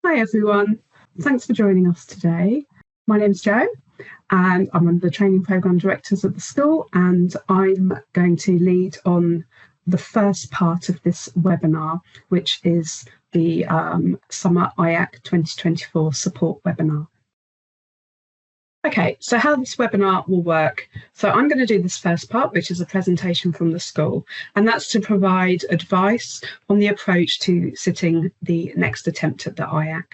Hi everyone, thanks for joining us today. My name's Jo and I'm one of the training programme directors at the school, and I'm going to lead on the first part of this webinar, which is the Summer IACC 2024 support webinar. Okay, so how this webinar will work. So I'm going to do this first part, which is a presentation from the school, and that's to provide advice on the approach to sitting the next attempt at the IACC.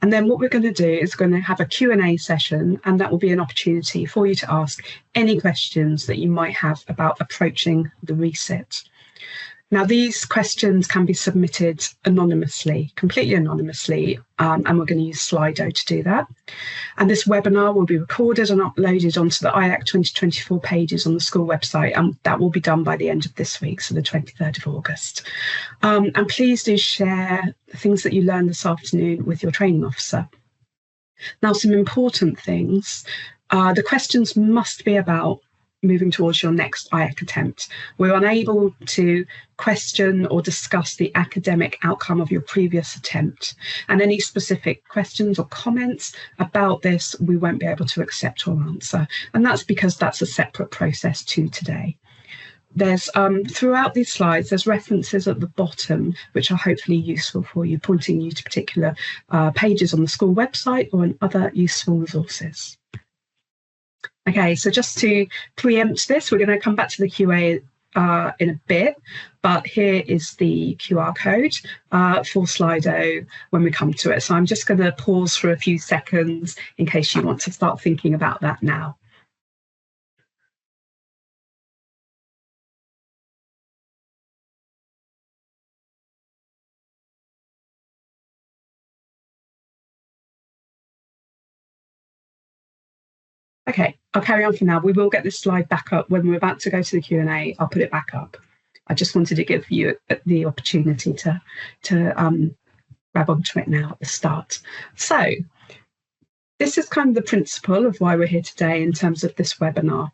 And then what we're going to do is going to have a Q&A session, and that will be an opportunity for you to ask any questions that you might have about approaching the resit. Now, these questions can be submitted anonymously, completely anonymously, and we're going to use Slido to do that. And this webinar will be recorded and uploaded onto the IACC 2024 pages on the school website, and that will be done by the end of this week, so the 23rd of August. And please do share the things that you learned this afternoon with your training officer. Now, some important things. The questions must be about moving towards your next IACC attempt. We're unable to question or discuss the academic outcome of your previous attempt, and any specific questions or comments about this we won't be able to accept or answer, and that's because that's a separate process to today. There's throughout these slides, there's references at the bottom which are hopefully useful for you, pointing you to particular pages on the school website or in other useful resources. Okay, so just to preempt this, we're going to come back to the QA in a bit, but here is the QR code for Slido when we come to it. So I'm just going to pause for a few seconds in case you want to start thinking about that now. Okay, I'll carry on for now. We will get this slide back up when we're about to go to the Q&A. I'll put it back up. I just wanted to give you the opportunity to grab onto it now at the start. So this is kind of the principle of why we're here today in terms of this webinar.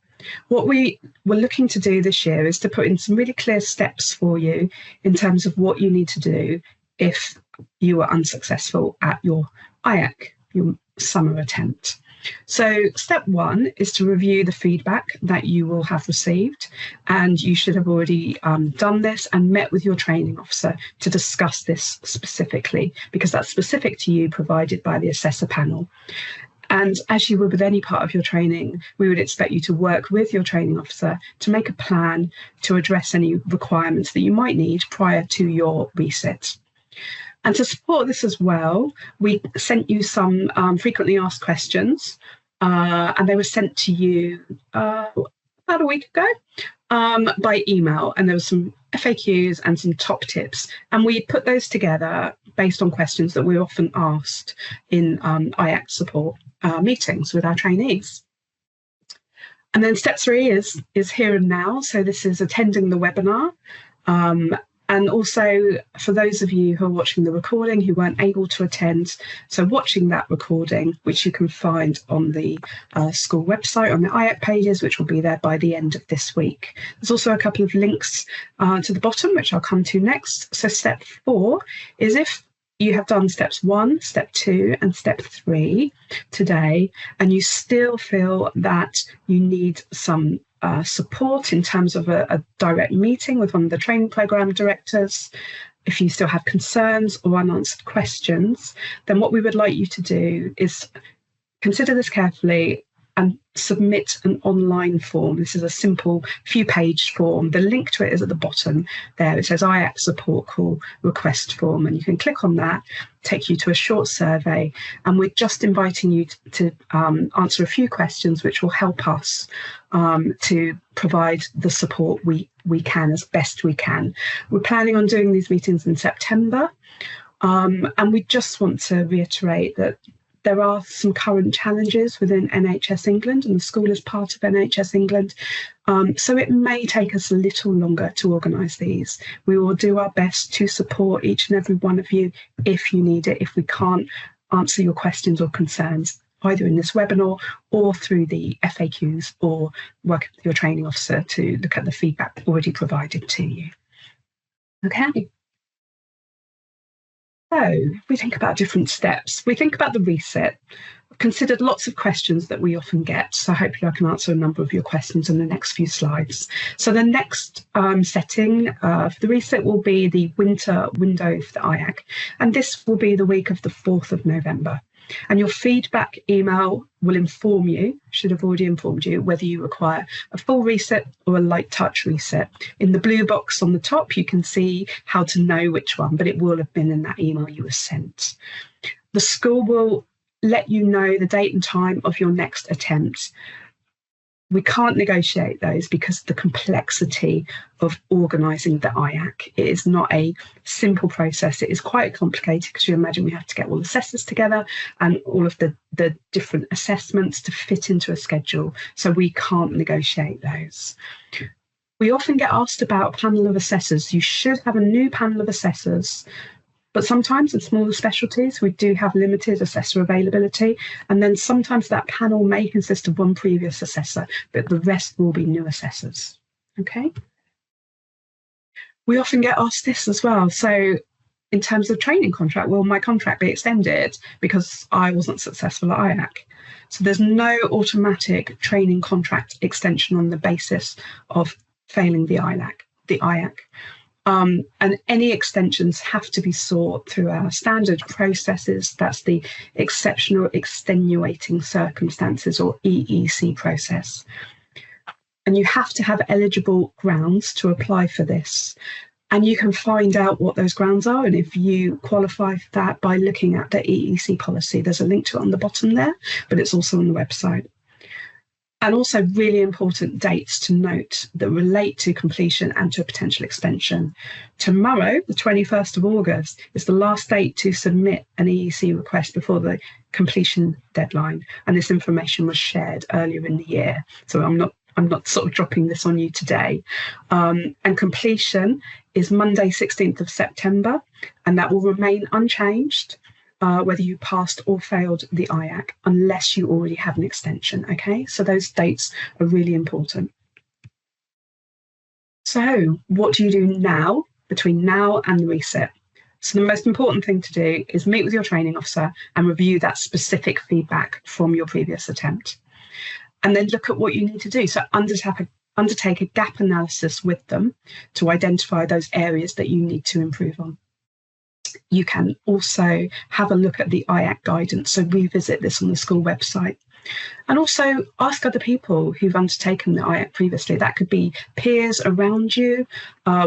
What we were looking to do this year is to put in some really clear steps for you in terms of what you need to do if you are unsuccessful at your IACC, your summer attempt. So step one is to review the feedback that you will have received, and you should have already done this and met with your training officer to discuss this specifically, because that's specific to you, provided by the assessor panel. And as you would with any part of your training, we would expect you to work with your training officer to make a plan to address any requirements that you might need prior to your resit. And to support this as well, we sent you some frequently asked questions, and they were sent to you about a week ago by email. And there were some FAQs and some top tips. And we put those together based on questions that we're often asked in IACC support meetings with our trainees. And then step three is here and now. So this is attending the webinar. And also, for those of you who are watching the recording who weren't able to attend, so watching that recording, which you can find on the school website, on the IACC pages, which will be there by the end of this week. There's also a couple of links to the bottom, which I'll come to next. So step four is if you have done steps 1, step 2, and step 3 today, and you still feel that you need some support in terms of a direct meeting with one of the training programme directors, if you still have concerns or unanswered questions, then what we would like you to do is consider this carefully and submit an online form. This is a simple few-page form. The link to it is at the bottom there. It says IACC support call request form, and you can click on that, take you to a short survey, and we're just inviting you to answer a few questions which will help us to provide the support we can as best we can. We're planning on doing these meetings in September, and we just want to reiterate that there are some current challenges within NHS England, and the school is part of NHS England. So it may take us a little longer to organise these. We will do our best to support each and every one of you if you need it, if we can't answer your questions or concerns, either in this webinar or through the FAQs, or work with your training officer to look at the feedback already provided to you. Okay. So we think about different steps. We think about the resit. I've considered lots of questions that we often get, so hopefully I can answer a number of your questions in the next few slides. So the next setting for the resit will be the winter window for the IAC, and this will be the week of the 4th of November. And your feedback email will inform you, should have already informed you, whether you require a full resit or a light touch resit. In the blue box on the top, you can see how to know which one, but it will have been in that email you were sent. The school will let you know the date and time of your next attempt. We can't negotiate those because of the complexity of organising the IAC. It is not a simple process. It is quite complicated because you imagine we have to get all the assessors together and all of the different assessments to fit into a schedule. So we can't negotiate those. We often get asked about a panel of assessors. You should have a new panel of assessors. But sometimes in smaller specialties, we do have limited assessor availability. And then sometimes that panel may consist of one previous assessor, but the rest will be new assessors. Okay. We often get asked this as well. So in terms of training contract, will my contract be extended because I wasn't successful at IAC? So there's no automatic training contract extension on the basis of failing the IAC. And any extensions have to be sought through our standard processes. That's the exceptional extenuating circumstances, or EEC process. And you have to have eligible grounds to apply for this. And you can find out what those grounds are. And if you qualify for that by looking at the EEC policy, there's a link to it on the bottom there, but it's also on the website. And also really important dates to note that relate to completion and to a potential extension. Tomorrow, the 21st of August, is the last date to submit an EEC request before the completion deadline. And this information was shared earlier in the year. So I'm not sort of dropping this on you today. And completion is Monday, 16th of September, and that will remain unchanged. Whether you passed or failed the IAC, unless you already have an extension, okay? So those dates are really important. So what do you do now, between now and the resit? So the most important thing to do is meet with your training officer and review that specific feedback from your previous attempt. And then look at what you need to do. So undertake a gap analysis with them to identify those areas that you need to improve on. You can also have a look at the IAC guidance, so revisit this on the school website. And also ask other people who've undertaken the IAC previously. That could be peers around you,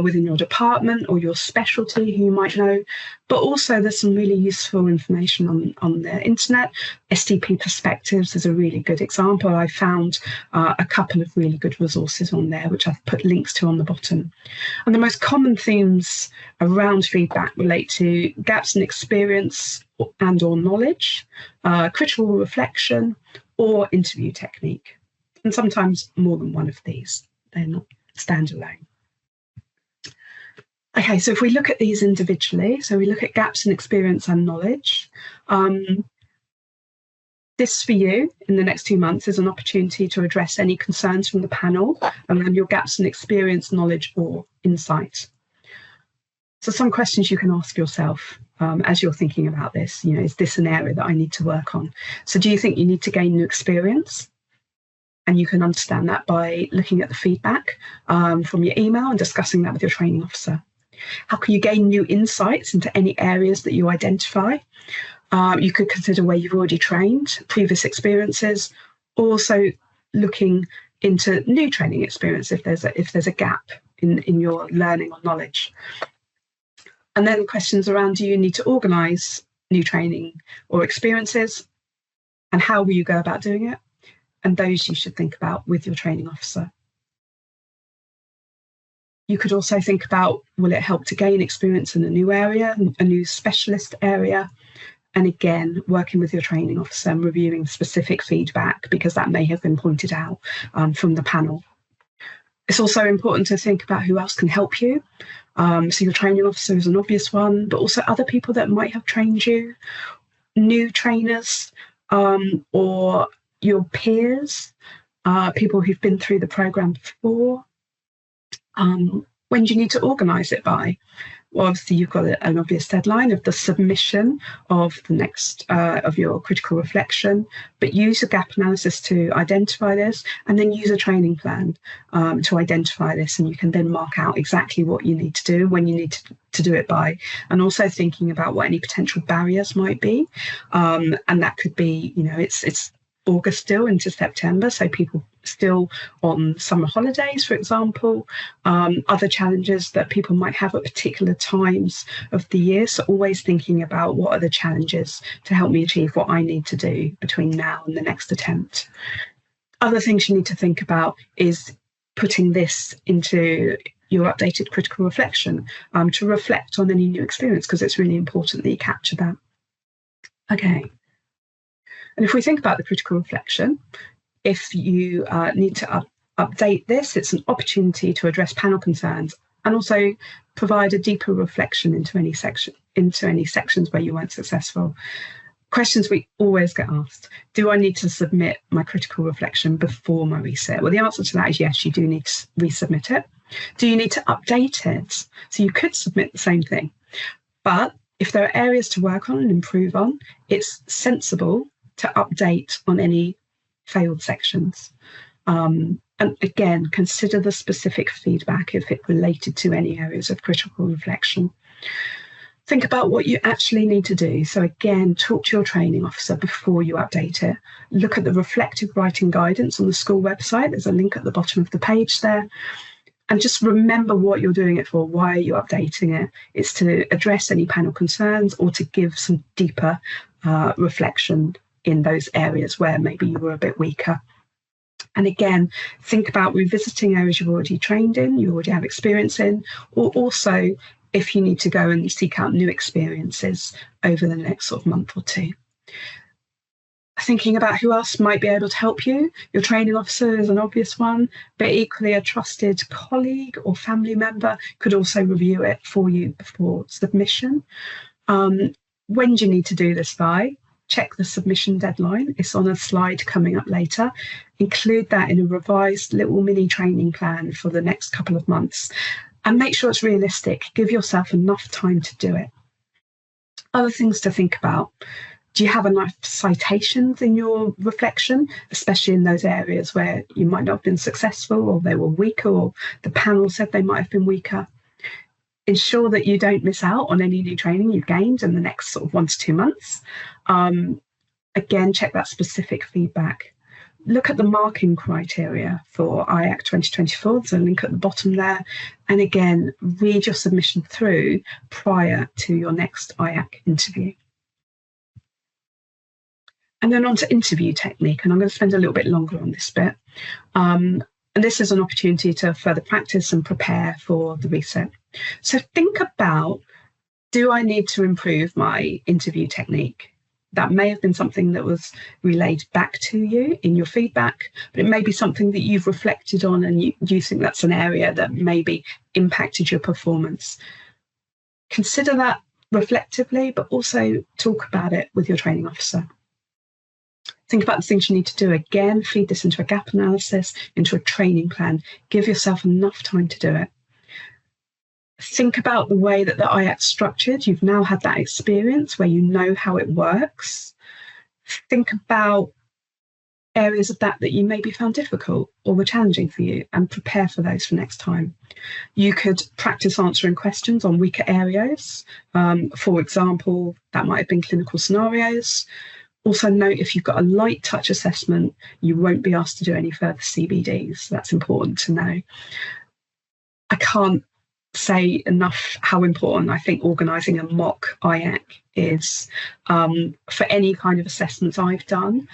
within your department or your specialty who you might know. But also there's some really useful information on the internet. STP Perspectives is a really good example. I found a couple of really good resources on there, which I've put links to on the bottom. And the most common themes around feedback relate to gaps in experience and or knowledge, critical reflection, or interview technique. And sometimes more than one of these. They're not standalone. Okay, so if we look at these individually, so we look at gaps in experience and knowledge. This for you in the next 2 months is an opportunity to address any concerns from the panel around your gaps in experience, knowledge, or insight. So some questions you can ask yourself as you're thinking about this, is this an area that I need to work on? So do you think you need to gain new experience? And you can understand that by looking at the feedback from your email and discussing that with your training officer. How can you gain new insights into any areas that you identify? You could consider where you've already trained, previous experiences, also looking into new training experience if there's a gap in your learning or knowledge. And then questions around, do you need to organise new training or experiences? And how will you go about doing it? And those you should think about with your training officer. You could also think about, will it help to gain experience in a new area, a new specialist area? And again, working with your training officer and reviewing specific feedback, because that may have been pointed out from the panel. It's also important to think about who else can help you. So your training officer is an obvious one, but also other people that might have trained you, new trainers, or your peers, people who've been through the programme before. When do you need to organise it by? Well, obviously, you've got an obvious deadline of the submission of the next of your critical reflection, but use a gap analysis to identify this, and then use a training plan to identify this, and you can then mark out exactly what you need to do, when you need to do it by, and also thinking about what any potential barriers might be, and that could be, it's August still into September, so people still on summer holidays, for example, other challenges that people might have at particular times of the year. So always thinking about what are the challenges to help me achieve what I need to do between now and the next attempt. Other things you need to think about is putting this into your updated critical reflection to reflect on any new experience, because it's really important that you capture that. Okay. And if we think about the critical reflection, if you need to update this, it's an opportunity to address panel concerns and also provide a deeper reflection into any sections where you weren't successful. Questions we always get asked: do I need to submit my critical reflection before my resit? Well, the answer to that is yes, you do need to resubmit it. Do you need to update it? So you could submit the same thing, but if there are areas to work on and improve on, it's sensible to update on any failed sections. And again, consider the specific feedback if it related to any areas of critical reflection. Think about what you actually need to do. So again, talk to your training officer before you update it. Look at the reflective writing guidance on the school website. There's a link at the bottom of the page there. And just remember what you're doing it for. Why are you updating it? It's to address any panel concerns or to give some deeper reflection in those areas where maybe you were a bit weaker. And again, think about revisiting areas you've already trained in, you already have experience in, or also if you need to go and seek out new experiences over the next sort of month or two. Thinking about who else might be able to help you. Your training officer is an obvious one, but equally a trusted colleague or family member could also review it for you before submission. When do you need to do this by? Check the submission deadline. It's on a slide coming up later. Include that in a revised little mini training plan for the next couple of months, and make sure it's realistic. Give yourself enough time to do it. Other things to think about: do you have enough citations in your reflection, especially in those areas where you might not have been successful, or they were weaker, or the panel said they might have been weaker? Ensure that you don't miss out on any new training you've gained in the next sort of 1 to 2 months. Again, check that specific feedback. Look at the marking criteria for IACC 2024. There's a link at the bottom there. And again, read your submission through prior to your next IACC interview. And then on to interview technique. And I'm going to spend a little bit longer on this bit. And this is an opportunity to further practice and prepare for the resit. So think about, do I need to improve my interview technique? That may have been something that was relayed back to you in your feedback, but it may be something that you've reflected on and you think that's an area that maybe impacted your performance. Consider that reflectively, but also talk about it with your training officer. Think about the things you need to do. Again, feed this into a gap analysis, into a training plan. Give yourself enough time to do it. Think about the way that the IACC's structured. You've now had that experience where you know how it works. Think about areas of that you maybe found difficult or were challenging for you, and prepare for those for next time. You could practice answering questions on weaker areas. For example, that might have been clinical scenarios. Also note, if you've got a light touch assessment, you won't be asked to do any further CBDs. That's important to know. I can't say enough how important I think organising a mock IACC is. For any kind of assessments I've done,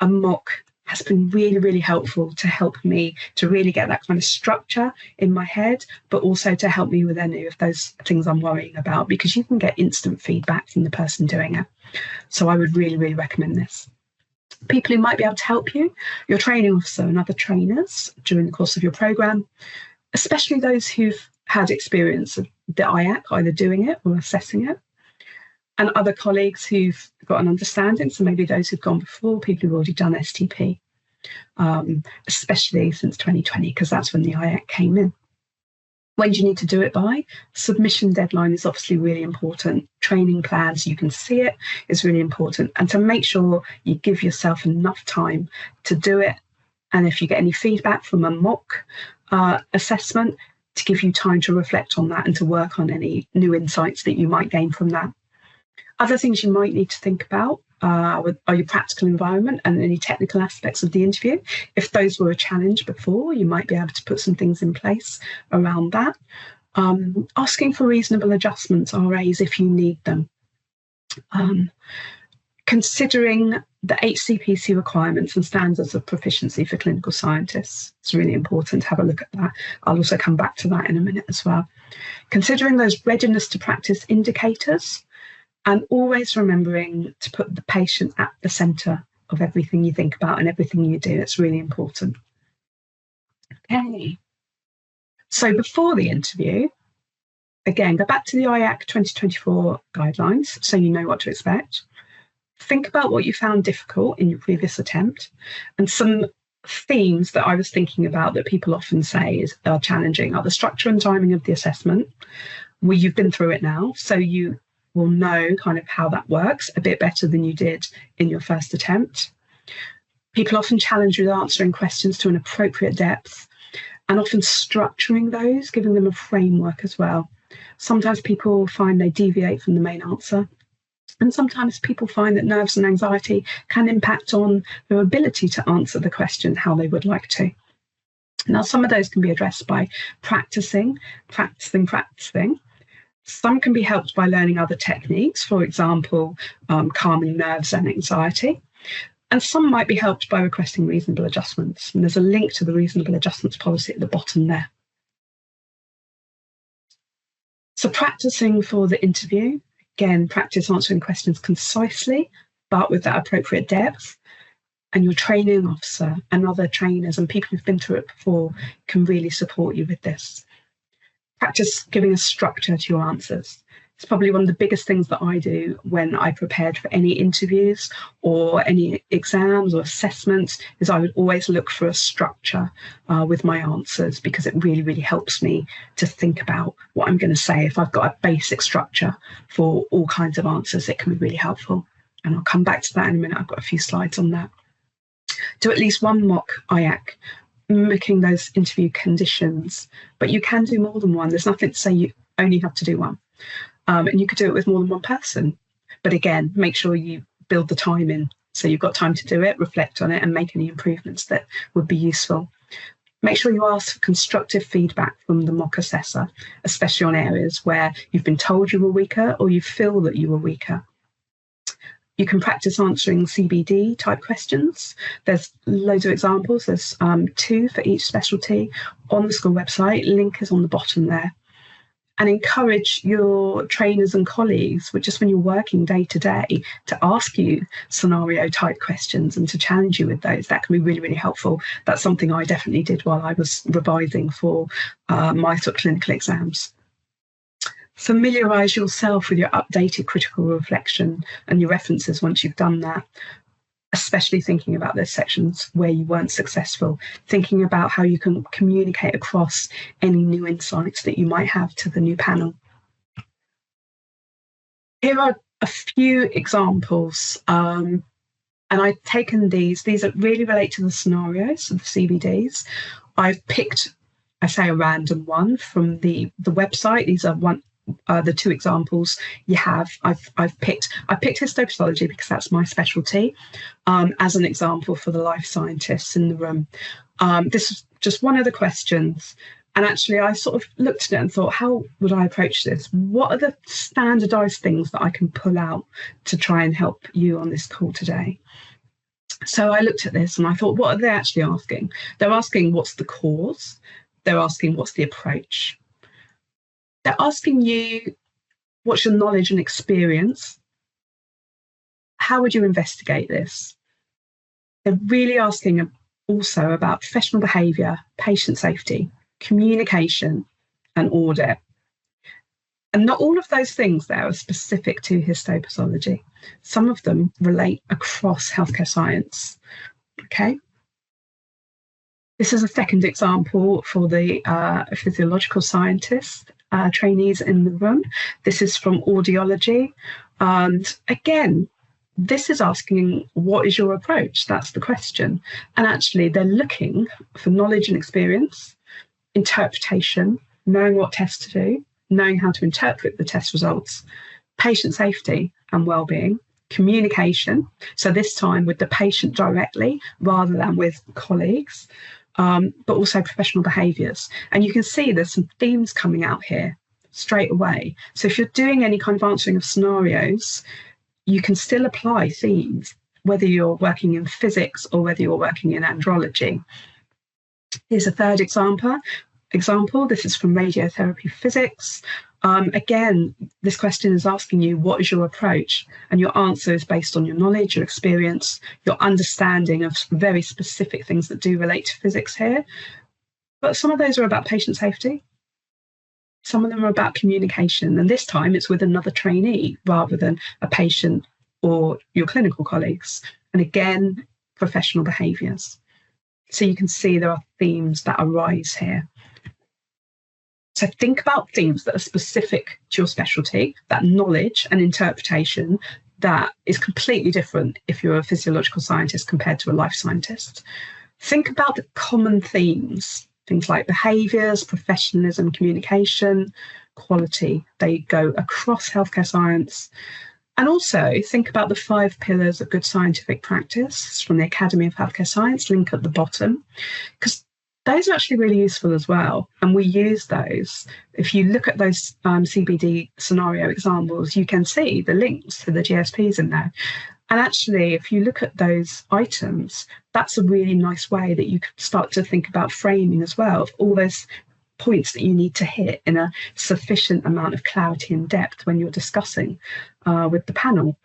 a mock has been really, really helpful to help me to really get that kind of structure in my head, but also to help me with any of those things I'm worrying about, because you can get instant feedback from the person doing it. So I would really, really recommend this. People who might be able to help you: your training officer and other trainers during the course of your programme, especially those who've had experience of the IACC, either doing it or assessing it, and other colleagues who've got an understanding, so maybe those who've gone before, people who've already done STP, especially since 2020, because that's when the IACC came in. When do you need to do it by? Submission deadline is obviously really important. Training plans, you can see it, is really important. And to make sure you give yourself enough time to do it. And if you get any feedback from a mock assessment, to give you time to reflect on that and to work on any new insights that you might gain from that. Other things you might need to think about are your practical environment and any technical aspects of the interview. If those were a challenge before, you might be able to put some things in place around that. Asking for reasonable adjustments, RAs, if you need them. Considering the HCPC requirements and standards of proficiency for clinical scientists. It's really important to have a look at that. I'll also come back to that in a minute as well. Considering those readiness to practice indicators, and always remembering to put the patient at the centre of everything you think about and everything you do. It's really important. Okay. So before the interview, again, go back to the IACC 2024 guidelines so you know what to expect. Think about what you found difficult in your previous attempt, and some themes that I was thinking about that people often say are challenging are the structure and timing of the assessment. Well, you've been through it now, so you will know kind of how that works a bit better than you did in your first attempt. People often challenge with answering questions to an appropriate depth and often structuring those, giving them a framework as well. Sometimes people find they deviate from the main answer. And sometimes people find that nerves and anxiety can impact on their ability to answer the question how they would like to. Now, some of those can be addressed by practicing. Some can be helped by learning other techniques, for example, calming nerves and anxiety. And some might be helped by requesting reasonable adjustments. And there's a link to the reasonable adjustments policy at the bottom there. So practicing for the interview, again, practice answering questions concisely, but with that appropriate depth. And your training officer and other trainers and people who've been through it before can really support you with this. Practice giving a structure to your answers. It's probably one of the biggest things that I do when I prepared for any interviews or any exams or assessments is I would always look for a structure with my answers, because it really, really helps me to think about what I'm going to say. If I've got a basic structure for all kinds of answers, it can be really helpful. And I'll come back to that in a minute. I've got a few slides on that. Do at least one mock IACC, mimicking those interview conditions, but you can do more than one. There's nothing to say you only have to do one. And you could do it with more than one person. But again, make sure you build the time in so you've got time to do it, reflect on it, and make any improvements that would be useful. Make sure you ask for constructive feedback from the mock assessor, especially on areas where you've been told you were weaker or you feel that you were weaker. You can practice answering CBD type questions. There's loads of examples. There's 2 for each specialty on the school website. Link is on the bottom there. And encourage your trainers and colleagues, just when you're working day to day, to ask you scenario type questions and to challenge you with those. That can be really, really helpful. That's something I definitely did while I was revising for my sort of clinical exams. Familiarise yourself with your updated critical reflection and your references once you've done that, especially thinking about those sections where you weren't successful, thinking about how you can communicate across any new insights that you might have to the new panel. Here are a few examples, and I've taken these are really relate to the scenarios of the CBDs. I've picked, I say, a random one from the website. These are the 2 examples you have. I've picked histopathology because that's my specialty, as an example for the life scientists in the room. This is just one of the questions, and actually I sort of looked at it and thought, how would I approach this? What are the standardized things that I can pull out to try and help you on this call today? So I looked at this and I thought, what are they actually asking? They're asking what's the cause, they're asking what's the approach. They're asking you, what's your knowledge and experience? How would you investigate this? They're really asking also about professional behaviour, patient safety, communication, and audit. And not all of those things there are specific to histopathology. Some of them relate across healthcare science. Okay. This is a second example for the physiological scientists, trainees in the room. This is from audiology. And again, this is asking, what is your approach? That's the question. And actually, they're looking for knowledge and experience, interpretation, knowing what tests to do, knowing how to interpret the test results, patient safety and well-being, communication, so this time with the patient directly rather than with colleagues, but also professional behaviours. And you can see there's some themes coming out here straight away. So if you're doing any kind of answering of scenarios, you can still apply themes, whether you're working in physics or whether you're working in andrology. Here's a third example. This is from radiotherapy physics. Again, this question is asking you, what is your approach? And your answer is based on your knowledge, your experience, your understanding of very specific things that do relate to physics here. But some of those are about patient safety. Some of them are about communication. And this time it's with another trainee rather than a patient or your clinical colleagues. And again, professional behaviours. So you can see there are themes that arise here. So think about themes that are specific to your specialty, that knowledge and interpretation that is completely different if you're a physiological scientist compared to a life scientist. Think about the common themes, things like behaviours, professionalism, communication, quality. They go across healthcare science. And also think about the 5 pillars of good scientific practice from the Academy of Healthcare Science, link at the bottom, because those are actually really useful as well. And we use those. If you look at those CBD scenario examples, you can see the links to the GSPs in there. And actually, if you look at those items, that's a really nice way that you can start to think about framing as well, of all those points that you need to hit in a sufficient amount of clarity and depth when you're discussing with the panel.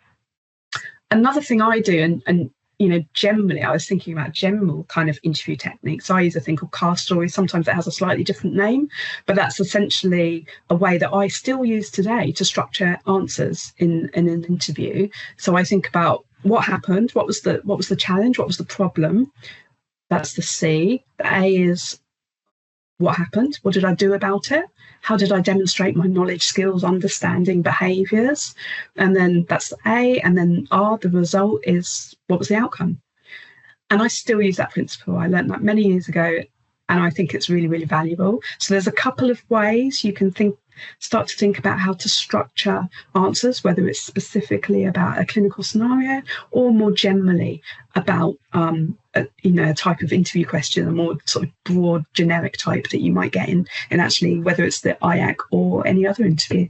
Another thing I do, and you know, generally, I was thinking about general kind of interview techniques. I use a thing called car story. Sometimes it has a slightly different name, but that's essentially a way that I still use today to structure answers in an interview. So I think about what happened, what was the challenge, what was the problem. That's the C. The A is what happened, what did I do about it? How did I demonstrate my knowledge, skills, understanding, behaviours? And then that's the A. And then R, the result is what was the outcome? And I still use that principle. I learned that many years ago, and I think it's really, really valuable. So there's a couple of ways you can start to think about how to structure answers, whether it's specifically about a clinical scenario or more generally about a type of interview question, a more sort of broad generic type that you might get in actually whether it's the IACC or any other interview.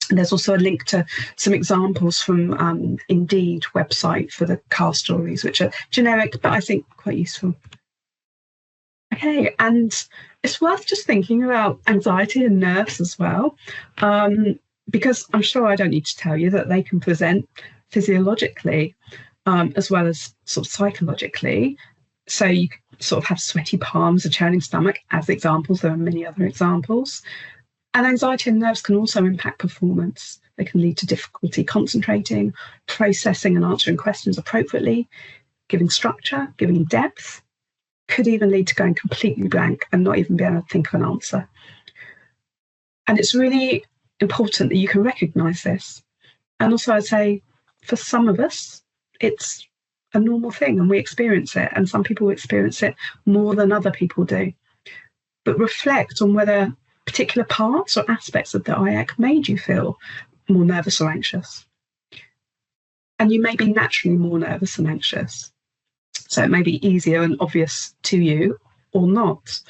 And there's also a link to some examples from Indeed website for the car stories, which are generic but I think quite useful. Okay, and it's worth just thinking about anxiety and nerves as well, because I'm sure I don't need to tell you that they can present physiologically as well as sort of psychologically. So you sort of have sweaty palms, a churning stomach as examples. There are many other examples. And anxiety and nerves can also impact performance. They can lead to difficulty concentrating, processing and answering questions appropriately, giving structure, giving depth. Could even lead to going completely blank and not even be able to think of an answer. And it's really important that you can recognise this. And also I'd say for some of us, it's a normal thing and we experience it. And some people experience it more than other people do. But reflect on whether particular parts or aspects of the IACC made you feel more nervous or anxious. And you may be naturally more nervous and anxious. So it may be easier and obvious to you or not.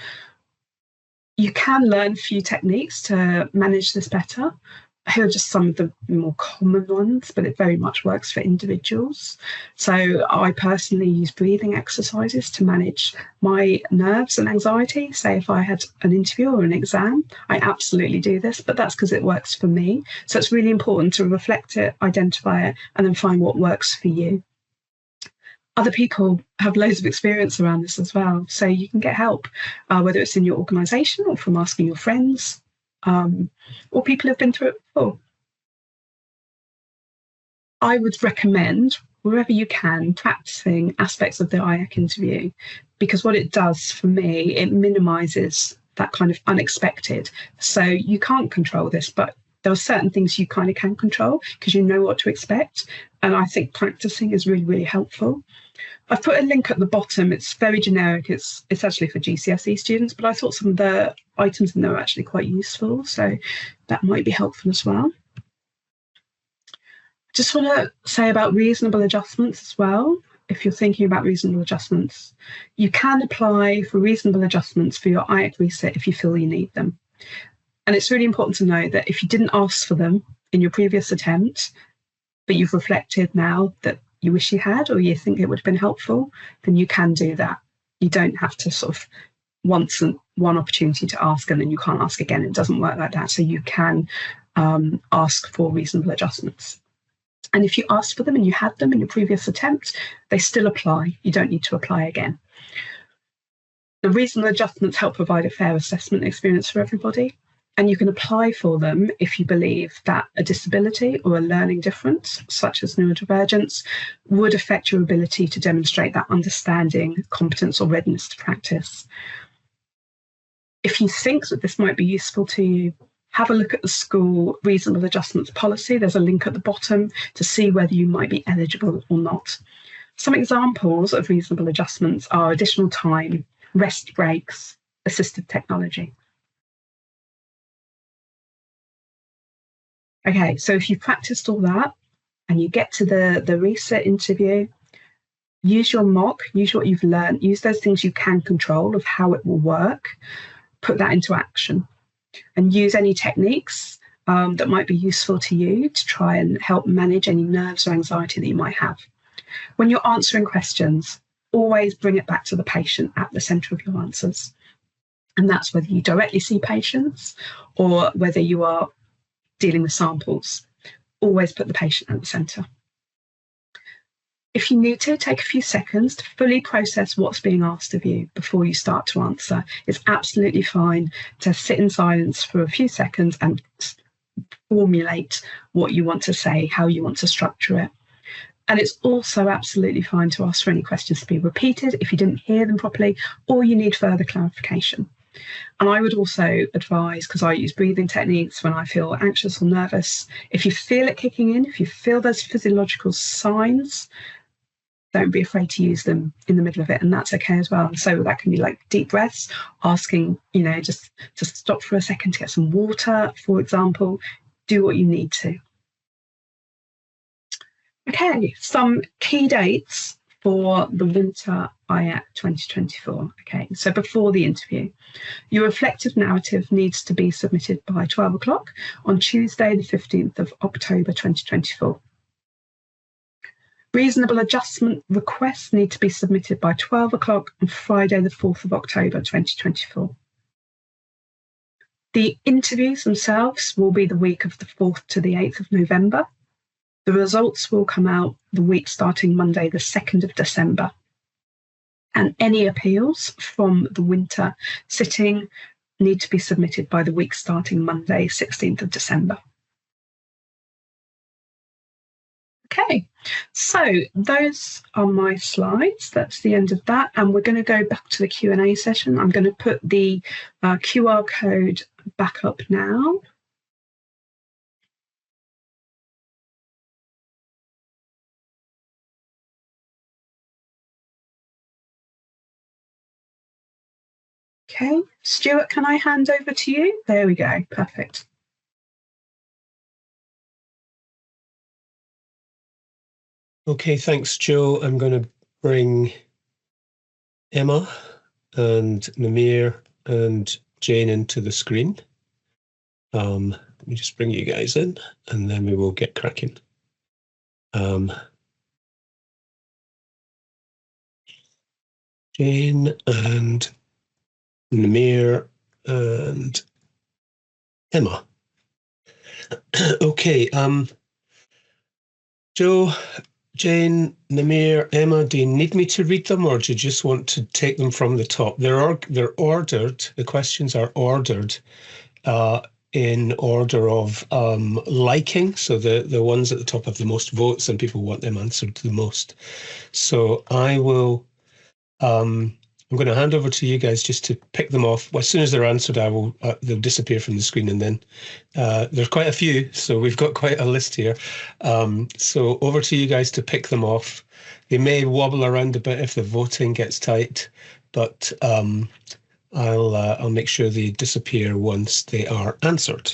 You can learn a few techniques to manage this better. Here are just some of the more common ones, but it very much works for individuals. So I personally use breathing exercises to manage my nerves and anxiety. Say if I had an interview or an exam, I absolutely do this, but that's because it works for me. So it's really important to reflect it, identify it, and then find what works for you. Other people have loads of experience around this as well. So you can get help, whether it's in your organisation or from asking your friends or people who've been through it before. I would recommend wherever you can, practicing aspects of the IAC interview, because what it does for me, it minimises that kind of unexpected. So you can't control this, but there are certain things you kind of can control because you know what to expect. And I think practicing is really, really helpful. I've put a link at the bottom. It's very generic. It's actually for GCSE students, but I thought some of the items in there are actually quite useful. So that might be helpful as well. Just want to say about reasonable adjustments as well. If you're thinking about reasonable adjustments, you can apply for reasonable adjustments for your IAC resit if you feel you need them. And it's really important to know that if you didn't ask for them in your previous attempt, but you've reflected now that you wish you had, or you think it would have been helpful, then you can do that. You don't have to sort of once one opportunity to ask and then you can't ask again. It doesn't work like that. So you can ask for reasonable adjustments. And if you asked for them and you had them in your previous attempt, they still apply. You don't need to apply again. The reasonable adjustments help provide a fair assessment experience for everybody. And you can apply for them if you believe that a disability or a learning difference, such as neurodivergence, would affect your ability to demonstrate that understanding, competence, or readiness to practice. If you think that this might be useful to you, have a look at the school reasonable adjustments policy. There's a link at the bottom to see whether you might be eligible or not. Some examples of reasonable adjustments are additional time, rest breaks, assistive technology. Okay, so if you've practiced all that and you get to the resit interview, use your mock, use what you've learned, use those things you can control of how it will work, put that into action. And use any techniques that might be useful to you to try and help manage any nerves or anxiety that you might have. When you're answering questions, always bring it back to the patient at the centre of your answers. And that's whether you directly see patients or whether you are dealing with samples. Always put the patient at the centre. If you need to, take a few seconds to fully process what's being asked of you before you start to answer. It's absolutely fine to sit in silence for a few seconds and formulate what you want to say, how you want to structure it. And it's also absolutely fine to ask for any questions to be repeated if you didn't hear them properly or you need further clarification. And I would also advise, because I use breathing techniques when I feel anxious or nervous, if you feel it kicking in, if you feel those physiological signs, don't be afraid to use them in the middle of it, and that's okay as well. And so that can be like deep breaths, asking, just to stop for a second to get some water, for example. Do what you need to. Okay, some key dates for the winter IAC 2024. Okay, so before the interview, your reflective narrative needs to be submitted by 12 o'clock on Tuesday, the 15th of October 2024. Reasonable adjustment requests need to be submitted by 12 o'clock on Friday, the 4th of October 2024. The interviews themselves will be the week of the 4th to the 8th of November. The results will come out the week starting Monday, the 2nd of December. And any appeals from the winter sitting need to be submitted by the week starting Monday, 16th of December. Okay, so those are my slides. That's the end of that. And we're going to go back to the Q&A session. I'm going to put the QR code back up now. Okay, Stuart, can I hand over to you? There we go, perfect. Okay, thanks, Jo. I'm going to bring Emma and Namir and Jane into the screen. Let me just bring you guys in and then we will get cracking. Jane and Namir and Emma. Okay, Jo, Jane, Namir, Emma, do you need me to read them or do you just want to take them from the top? They're ordered, the questions are ordered in order of liking, so the ones at the top have the most votes and people want them answered the most. So I will, I'm going to hand over to you guys just to pick them off. As soon as they're answered, they'll disappear from the screen, and then there's quite a few, so we've got quite a list here. So over to you guys to pick them off. They may wobble around a bit if the voting gets tight, but I'll make sure they disappear once they are answered.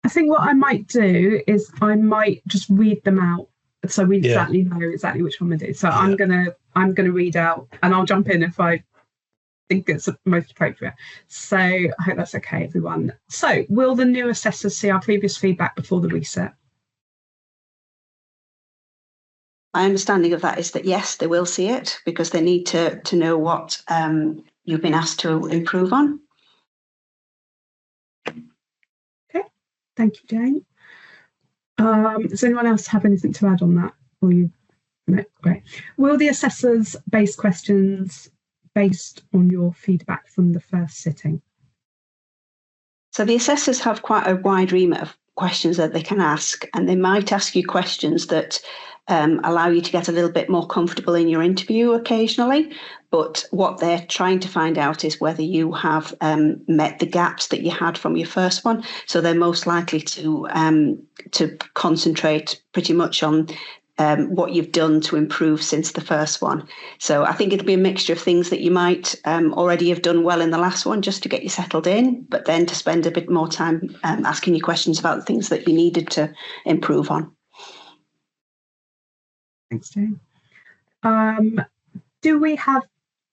I think what I might do is I might just read them out, so we exactly know exactly which one we do. So I'm gonna read out, and I'll jump in if I think it's most appropriate. So I hope that's okay, everyone. So will the new assessors see our previous feedback before the reset? My understanding of that is that yes, they will see it because they need to know what you've been asked to improve on. Okay, thank you, Jane. Does anyone else have anything to add on that? Or you? No, great. Will the assessors base questions based on your feedback from the first sitting? So the assessors have quite a wide remit of questions that they can ask, and they might ask you questions that allow you to get a little bit more comfortable in your interview occasionally. But what they're trying to find out is whether you have met the gaps that you had from your first one. So they're most likely to concentrate pretty much on what you've done to improve since the first one. So I think it'll be a mixture of things that you might already have done well in the last one just to get you settled in, but then to spend a bit more time asking you questions about the things that you needed to improve on. Thanks, Jane. Do we have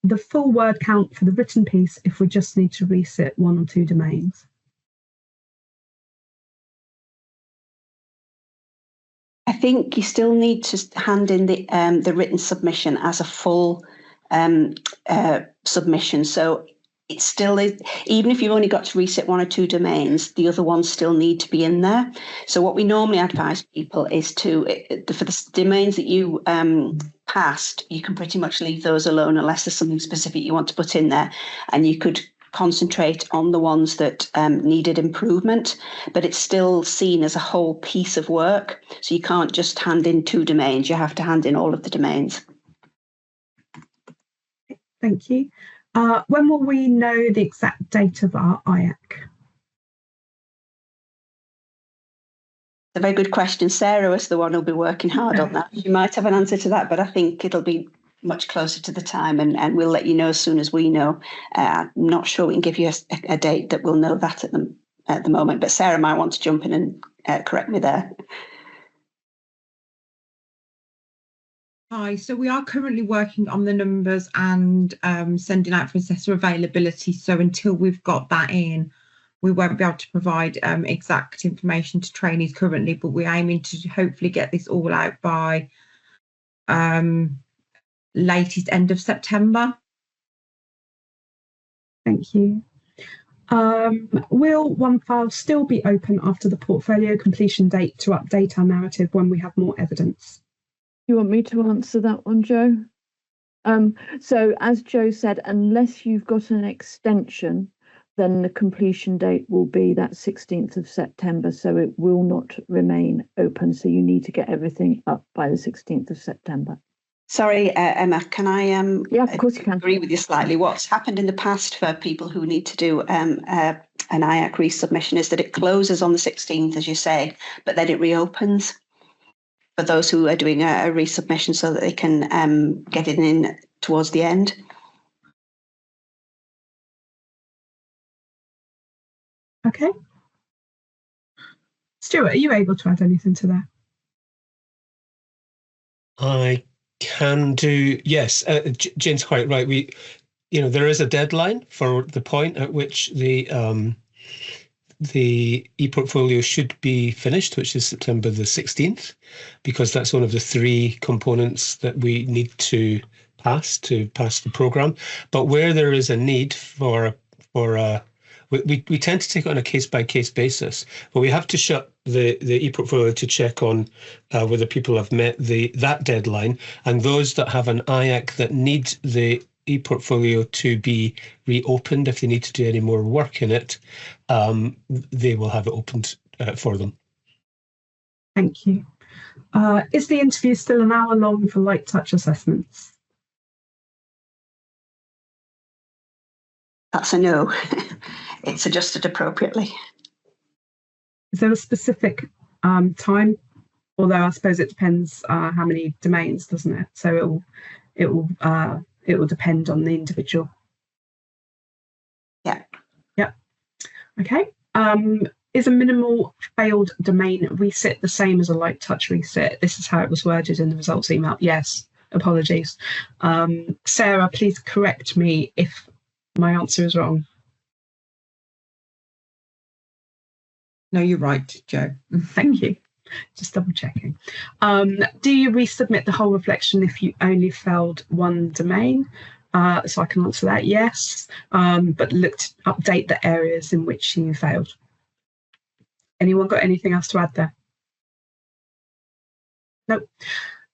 the full word count for the written piece if we just need to resit one or two domains? I think you still need to hand in the written submission as a full submission. So it still is, even if you've only got to reset one or two domains, the other ones still need to be in there. So what we normally advise people is for the domains that you passed, you can pretty much leave those alone unless there's something specific you want to put in there, and you could concentrate on the ones that needed improvement, but it's still seen as a whole piece of work. So you can't just hand in two domains, you have to hand in all of the domains. Thank you. When will we know the exact date of our IAC? A very good question. Sarah was the one who'll be working hard on that. She might have an answer to that, but I think it'll be much closer to the time, and we'll let you know as soon as we know. I'm not sure we can give you a date that we'll know that at the moment, but Sarah might want to jump in and correct me there. Hi, so we are currently working on the numbers and sending out for assessor availability. So until we've got that in, we won't be able to provide exact information to trainees currently, but we're aiming to hopefully get this all out by latest end of September. Thank you. Will one file still be open after the portfolio completion date to update our narrative when we have more evidence? You want me to answer that one, Jo? So as Jo said, unless you've got an extension, then the completion date will be that 16th of September. So it will not remain open. So you need to get everything up by the 16th of September. Sorry, Emma, can I yeah, of course you can. Agree with you slightly? What's happened in the past for people who need to do an IAC resubmission is that it closes on the 16th, as you say, but then it reopens for those who are doing a resubmission so that they can get it in towards the end. Okay. Stuart, are you able to add anything to that? I can do, yes. Jane's quite right. There is a deadline for the point at which the e-portfolio should be finished, which is September the 16th, because that's one of the three components that we need to pass the programme. But where there is a need we tend to take it on a case-by-case basis, but we have to shut the e-portfolio to check on whether people have met that deadline, and those that have an IAC that need the ePortfolio to be reopened, if they need to do any more work in it, they will have it opened for them. Thank you. Is the interview still an hour long for light touch assessments? That's a no. It's adjusted appropriately. Is there a specific time? Although I suppose it depends how many domains, doesn't it? So it will depend on the individual. Yeah. Yeah. Okay. Is a minimal failed domain resit the same as a light touch resit? This is how it was worded in the results email. Yes. Apologies. Sarah, please correct me if my answer is wrong. No, you're right, Jo. Thank you. Just double checking. Do you resubmit the whole reflection if you only failed one domain? So I can answer that, yes. But update the areas in which you failed. Anyone got anything else to add there? No.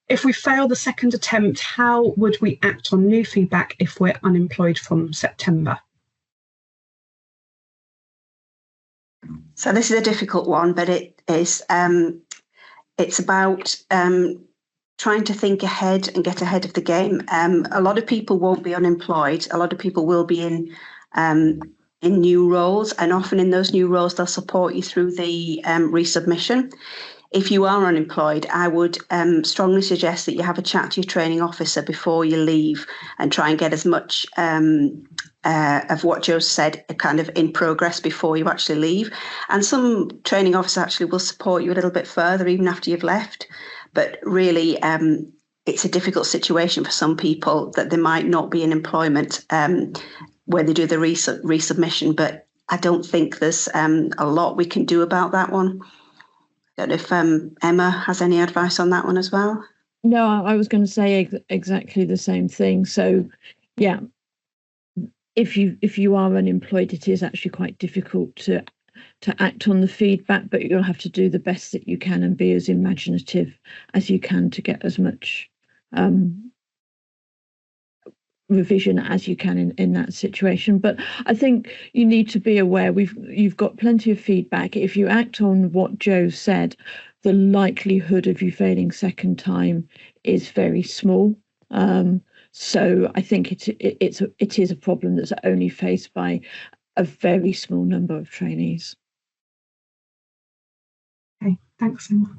If we fail the second attempt, how would we act on new feedback if we're unemployed from September? So this is a difficult one, but it is it's about trying to think ahead and get ahead of the game. A lot of people won't be unemployed. A lot of people will be in new roles, and often in those new roles, they'll support you through the resubmission. If you are unemployed, I would strongly suggest that you have a chat to your training officer before you leave and try and get as much of what Jo said kind of in progress before you actually leave. And some training officers actually will support you a little bit further even after you've left. But really, it's a difficult situation for some people that they might not be in employment when they do the resubmission. But I don't think there's a lot we can do about that one. I don't know if Emma has any advice on that one as well. No, I was going to say exactly the same thing. So, yeah, if you are unemployed, it is actually quite difficult to act on the feedback, but you'll have to do the best that you can and be as imaginative as you can to get as much revision as you can in that situation. But I think you need to be aware you've got plenty of feedback. If you act on what Jo said, the likelihood of you failing second time is very small. So I think it is a problem that's only faced by a very small number of trainees. Okay, thanks, Emma.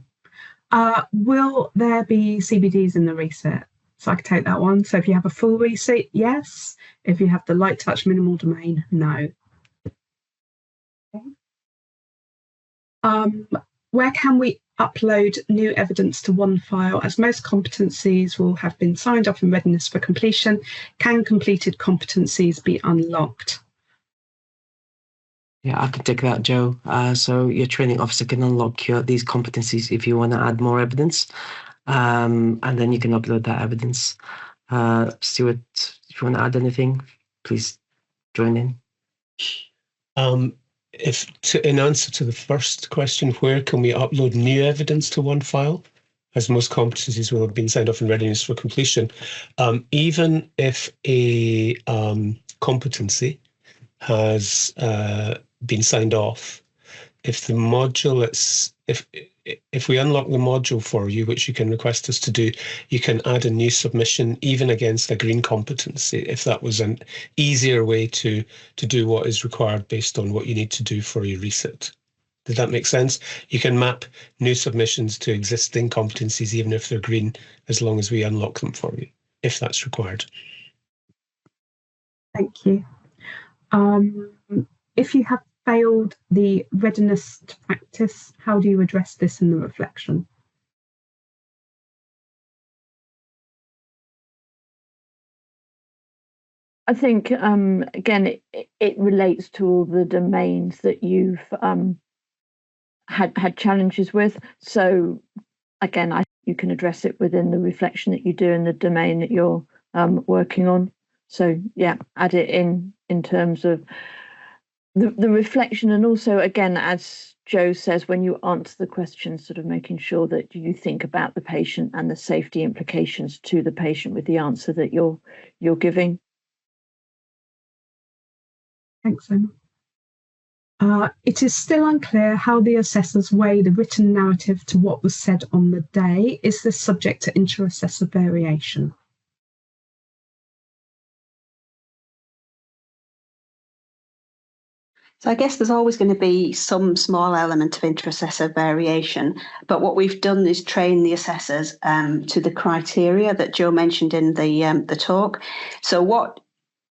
Will there be CBDs in the reset? So I can take that one. So if you have a full reset, yes. If you have the light touch minimal domain, no. Okay. Where can we upload new evidence to one file, as most competencies will have been signed off in readiness for completion? Can completed competencies be unlocked? Yeah, I can take that, Jo. So your training officer can unlock these competencies if you want to add more evidence, and then you can upload that evidence. Stuart, if you want to add anything, please join in. In answer to the first question, where can we upload new evidence to one file, as most competencies will have been signed off in readiness for completion, even if a competency has been signed off, if the module if we unlock the module for you, which you can request us to do, you can add a new submission even against a green competency, if that was an easier way to do what is required based on what you need to do for your resit. Did that make sense? You can map new submissions to existing competencies even if they're green, as long as we unlock them for you, if that's required. Thank you. If you have failed the readiness to practice, how do you address this in the reflection? I think, again, it relates to all the domains that you've had challenges with. So, again, you can address it within the reflection that you do in the domain that you're working on. So, yeah, add it in terms of the reflection, and also, again, as Jo says, when you answer the question, sort of making sure that you think about the patient and the safety implications to the patient with the answer that you're giving. Thanks, Emma. It is still unclear how the assessors weigh the written narrative to what was said on the day. Is this subject to inter-assessor variation? So I guess there's always going to be some small element of inter-assessor variation, but what we've done is train the assessors to the criteria that Jo mentioned in the talk. So what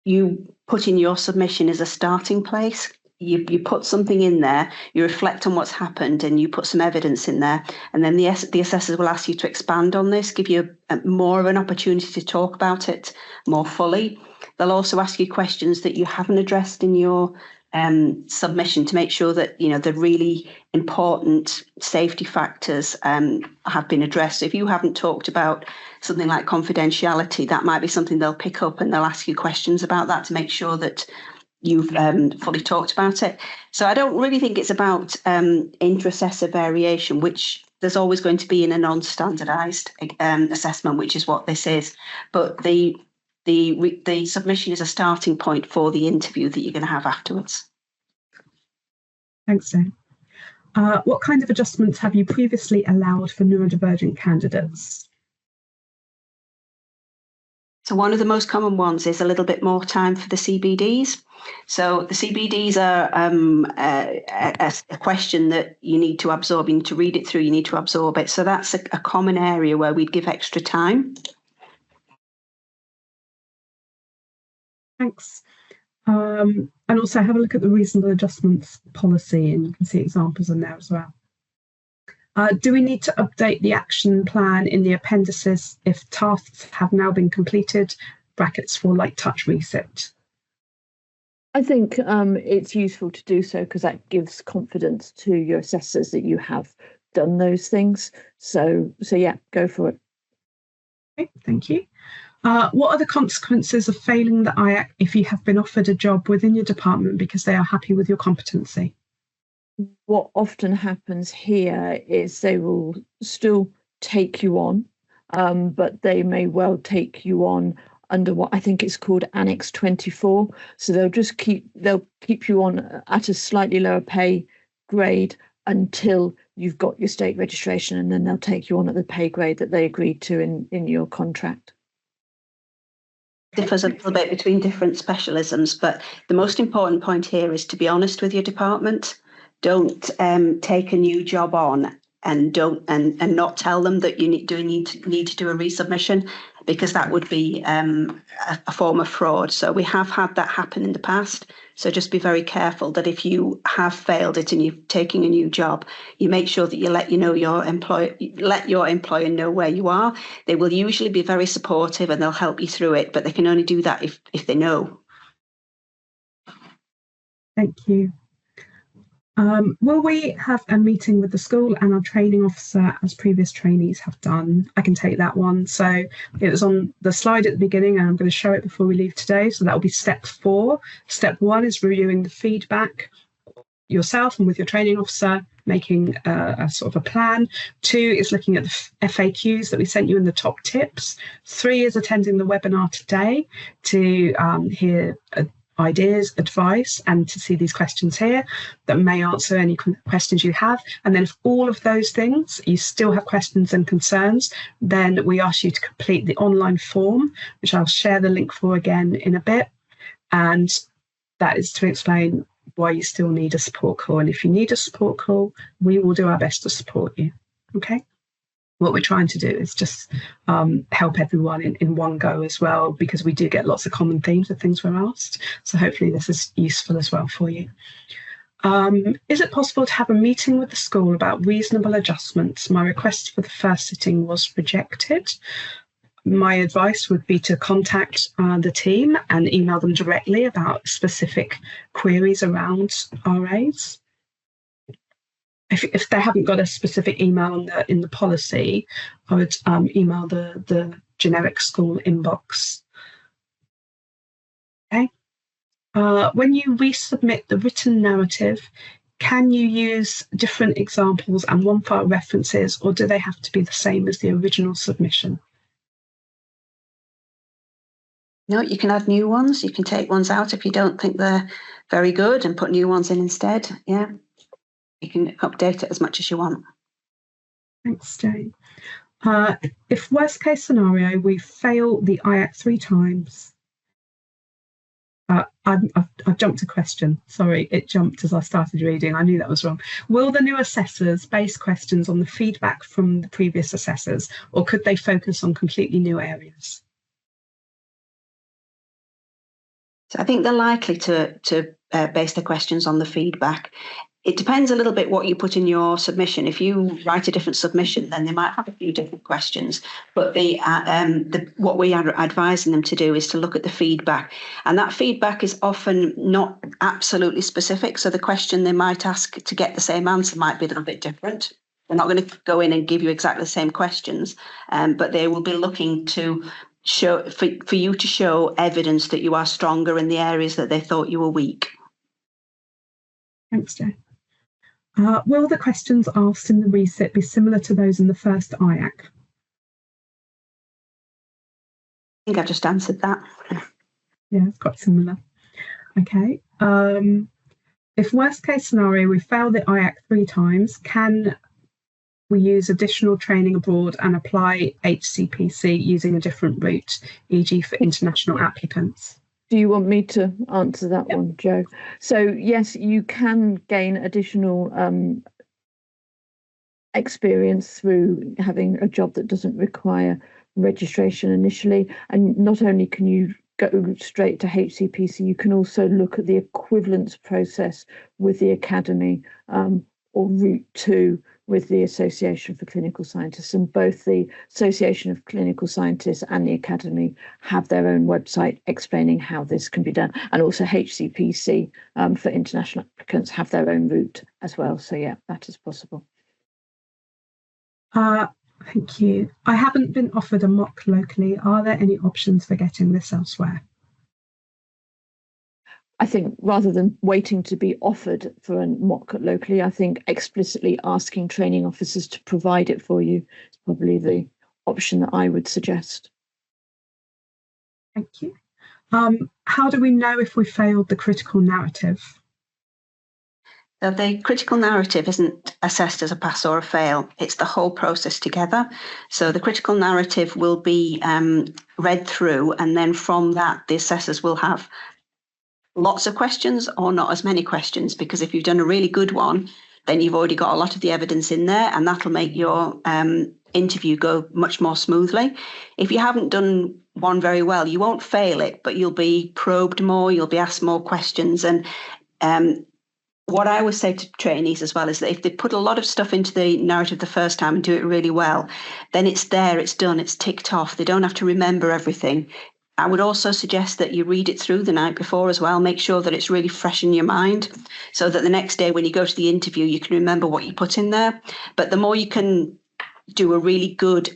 you put in your submission is a starting place. You put something in there, you reflect on what's happened, and you put some evidence in there, and then the assessors will ask you to expand on this, give you more of an opportunity to talk about it more fully. They'll also ask you questions that you haven't addressed in your submission to make sure that the really important safety factors have been addressed. So if you haven't talked about something like confidentiality, that might be something they'll pick up, and they'll ask you questions about that to make sure that you've fully talked about it. So I don't really think it's about inter-assessor variation, which there's always going to be in a non-standardised assessment, which is what this is. But the submission is a starting point for the interview that you're going to have afterwards. Thanks, Jane. What kind of adjustments have you previously allowed for neurodivergent candidates? So one of the most common ones is a little bit more time for the CBDs. So the CBDs are a question that you need to absorb. You need to read it through. You need to absorb it. So that's a common area where we'd give extra time. Thanks. And also have a look at the reasonable adjustments policy, and you can see examples in there as well. Do we need to update the action plan in the appendices if tasks have now been completed, brackets for light touch resit? I think it's useful to do so because that gives confidence to your assessors that you have done those things. So yeah, go for it. Okay, thank you. What are the consequences of failing the IACC if you have been offered a job within your department because they are happy with your competency? What often happens here is they will still take you on, but they may well take you on under what I think it's called Annex 24. So they'll keep you on at a slightly lower pay grade until you've got your state registration, and then they'll take you on at the pay grade that they agreed to in your contract. Differs a little bit between different specialisms, but the most important point here is to be honest with your department. Don't take a new job on and not tell them that you need to do a resubmission, because that would be a form of fraud. So we have had that happen in the past. So just be very careful that if you have failed it and you're taking a new job, you make sure that you let your employer know where you are. They will usually be very supportive and they'll help you through it, but they can only do that if they know. Thank you. Will we have a meeting with the school and our training officer as previous trainees have done? I can take that one. So it was on the slide at the beginning and I'm going to show it before we leave today. So that will be step 4. Step 1 is reviewing the feedback yourself and with your training officer, making a sort of a plan. 2 is looking at the FAQs that we sent you in the top tips. 3 is attending the webinar today to hear ideas, advice, and to see these questions here that may answer any questions you have. And then if all of those things, you still have questions and concerns, then we ask you to complete the online form, which I'll share the link for again in a bit. And that is to explain why you still need a support call. And if you need a support call, we will do our best to support you. Okay. What we're trying to do is just help everyone in one go as well, because we do get lots of common themes of things we're asked. So hopefully this is useful as well for you. Is it possible to have a meeting with the school about reasonable adjustments? My request for the first sitting was rejected. My advice would be to contact the team and email them directly about specific queries around RAs. If they haven't got a specific email in the policy, I would email the generic school inbox. Okay. When you resubmit the written narrative, can you use different examples and one-file references, or do they have to be the same as the original submission? No, you can add new ones. You can take ones out if you don't think they're very good and put new ones in instead. Yeah, you can update it as much as you want. Thanks, Jane. If worst case scenario, we fail the IACC 3 times. I've jumped a question. Sorry, it jumped as I started reading. I knew that was wrong. Will the new assessors base questions on the feedback from the previous assessors, or could they focus on completely new areas? So I think they're likely to base their questions on the feedback. It depends a little bit what you put in your submission. If you write a different submission, then they might have a few different questions. But what we are advising them to do is to look at the feedback. And that feedback is often not absolutely specific. So the question they might ask to get the same answer might be a little bit different. They're not going to go in and give you exactly the same questions, but they will be looking to show for you to show evidence that you are stronger in the areas that they thought you were weak. Thanks, Jo. Will the questions asked in the resit be similar to those in the first IACC? I think I've just answered that. Yeah, it's quite similar. Okay. If worst case scenario, we fail the IACC 3 times, can we use additional training abroad and apply HCPC using a different route, e.g. for international applicants? Do you want me to answer that one, Jo? So yes, you can gain additional experience through having a job that doesn't require registration initially. And not only can you go straight to HCPC, you can also look at the equivalence process with the academy or route 2 with the Association for Clinical Scientists, and both the Association of Clinical Scientists and the Academy have their own website explaining how this can be done, and also HCPC for international applicants have their own route as well. So yeah, that is possible. Thank you. I haven't been offered a mock locally. Are there any options for getting this elsewhere? I think rather than waiting to be offered for a mock locally, I think explicitly asking training officers to provide it for you is probably the option that I would suggest. Thank you. How do we know if we failed the critical narrative? So the critical narrative isn't assessed as a pass or a fail. It's the whole process together. So the critical narrative will be read through, and then from that, the assessors will have lots of questions or not as many questions, because if you've done a really good one, then you've already got a lot of the evidence in there, and that'll make your interview go much more smoothly. If you haven't done one very well, you won't fail it, but you'll be probed more, you'll be asked more questions. And what I always say to trainees as well is that if they put a lot of stuff into the narrative the first time and do it really well, then it's there, it's done, it's ticked off. They don't have to remember everything. I would also suggest that you read it through the night before as well. Make sure that it's really fresh in your mind so that the next day when you go to the interview, you can remember what you put in there. But the more you can do a really good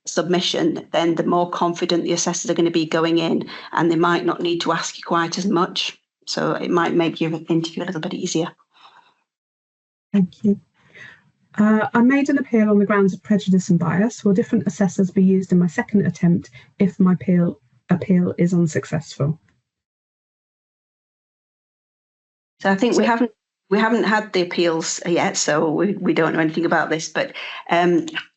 submission, then the more confident the assessors are going to be going in, and they might not need to ask you quite as much. So it might make your interview a little bit easier. Thank you. I made an appeal on the grounds of prejudice and bias. Will different assessors be used in my second attempt if my appeal is unsuccessful? So I think we haven't had the appeals yet, so we don't know anything about this. But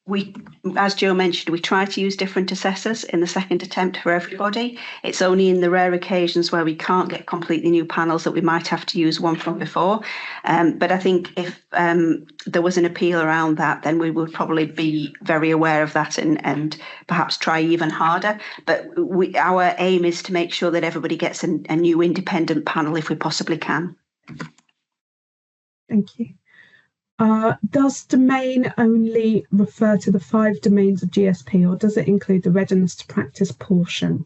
we, as Jo mentioned, we try to use different assessors in the second attempt for everybody. It's only in the rare occasions where we can't get completely new panels that we might have to use one from before. But I think if there was an appeal around that, then we would probably be very aware of that and perhaps try even harder. But our aim is to make sure that everybody gets a new independent panel if we possibly can. Thank you. Does domain only refer to the 5 domains of GSP, or does it include the readiness to practice portion?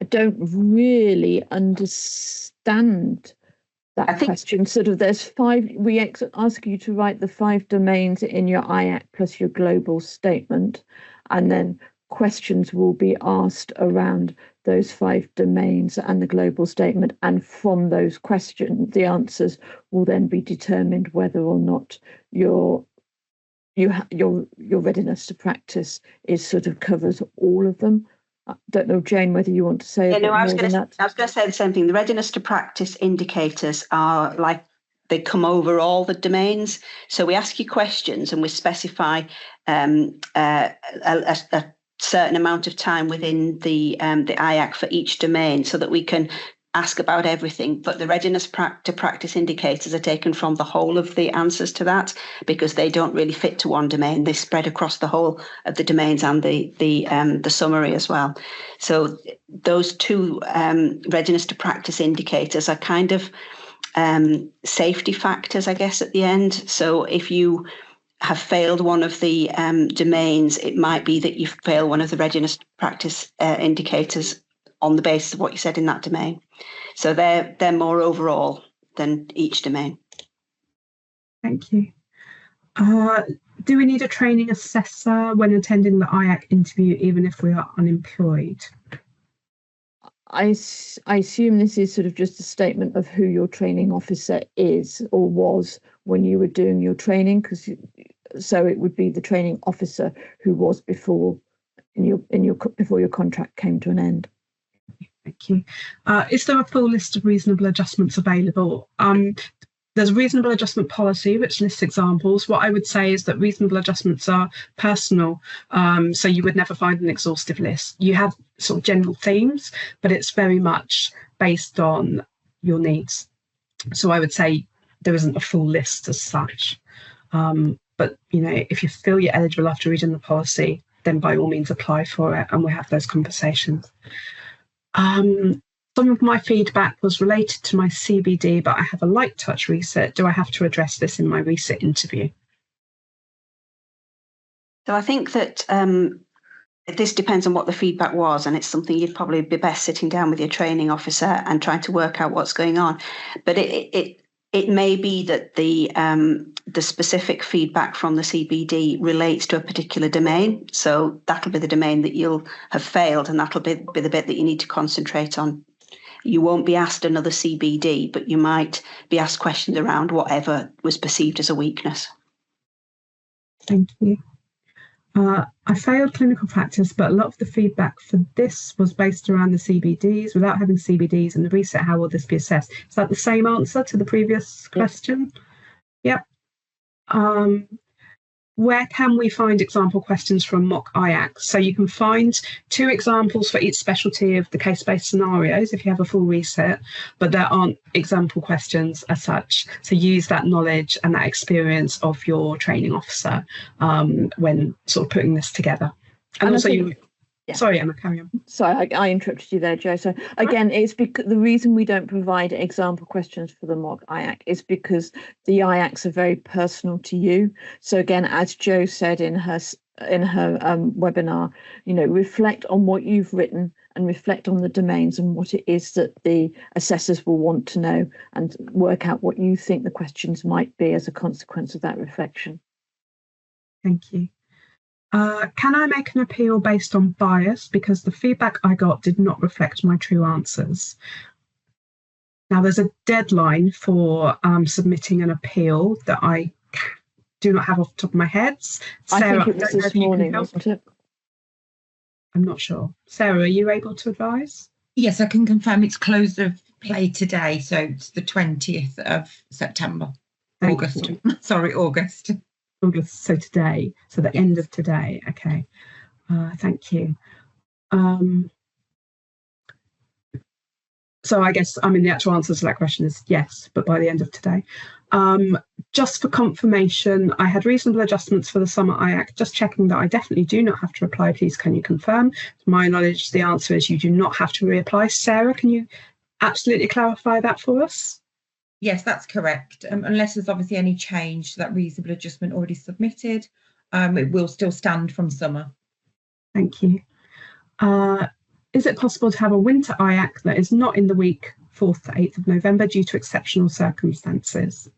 I don't really understand that question. Sort of, there's 5. We ask you to write the 5 domains in your IACC plus your global statement, and then questions will be asked around those 5 domains and the global statement, and from those questions the answers will then be determined whether or not your your readiness to practice is sort of covers all of them. I don't know, Jane, whether you want to say a bit more than that. I was going to say the same thing. The readiness to practice indicators are like they come over all the domains. So we ask you questions and we specify a certain amount of time within the IACC for each domain so that we can ask about everything. But the readiness to practice indicators are taken from the whole of the answers to that because they don't really fit to one domain. They spread across the whole of the domains and the summary as well. So those two readiness to practice indicators are kind of safety factors, I guess, at the end. So if you have failed one of the domains, it might be that you fail one of the readiness to practice indicators on the basis of what you said in that domain. So they're more overall than each domain. Thank you. Do we need a training assessor when attending the IACC interview, even if we are unemployed? I assume this is sort of just a statement of who your training officer is or was when you were doing your training, so it would be the training officer who was before your contract came to an end. Thank you. Is there a full list of reasonable adjustments available? There's a reasonable adjustment policy which lists examples. What I would say is that reasonable adjustments are personal, so you would never find an exhaustive list. You have sort of general themes, but it's very much based on your needs. So I would say there isn't a full list as such. But if you feel you're eligible after reading the policy, then by all means apply for it, and we have those conversations. Some of my feedback was related to my CBD, but I have a light touch resit. Do I have to address this in my resit interview? So I think that this depends on what the feedback was, and it's something you'd probably be best sitting down with your training officer and trying to work out what's going on. But it may be that the specific feedback from the CBD relates to a particular domain. So that'll be the domain that you'll have failed, and that'll be the bit that you need to concentrate on. You won't be asked another CBD, but you might be asked questions around whatever was perceived as a weakness. Thank you. I failed clinical practice, but a lot of the feedback for this was based around the CBDs. Without having CBDs and the reset, how will this be assessed? Is that the same answer to the previous question? Yep. Where can we find example questions from mock IACC? So you can find 2 examples for each specialty of the case-based scenarios if you have a full reset, but there aren't example questions as such. So use that knowledge and that experience of your training officer when sort of putting this together. And also Sorry, Emma, carry on. Sorry, I interrupted you there, Jo. So again, it's because the reason we don't provide example questions for the mock IACC is because the IACCs are very personal to you. So again, as Jo said in her webinar, reflect on what you've written and reflect on the domains and what it is that the assessors will want to know, and work out what you think the questions might be as a consequence of that reflection. Thank you. Can I make an appeal based on bias because the feedback I got did not reflect my true answers? Now, there's a deadline for submitting an appeal that I do not have off the top of my head. Sarah, I think it was this morning, wasn't it? I'm not sure. Sarah, are you able to advise? Yes, I can confirm it's close of play today, so it's the 20th of September. August. So today, so the end of today. Okay, thank you. So I guess, the actual answer to that question is yes, but by the end of today. Just for confirmation, I had reasonable adjustments for the summer IACC, just checking that I definitely do not have to reply. Please, can you confirm? To my knowledge, the answer is you do not have to reapply. Sarah, can you absolutely clarify that for us? Yes, that's correct. Unless there's obviously any change to that reasonable adjustment already submitted, it will still stand from summer. Thank you. Is it possible to have a winter IACC that is not in the week 4th to 8th of November due to exceptional circumstances?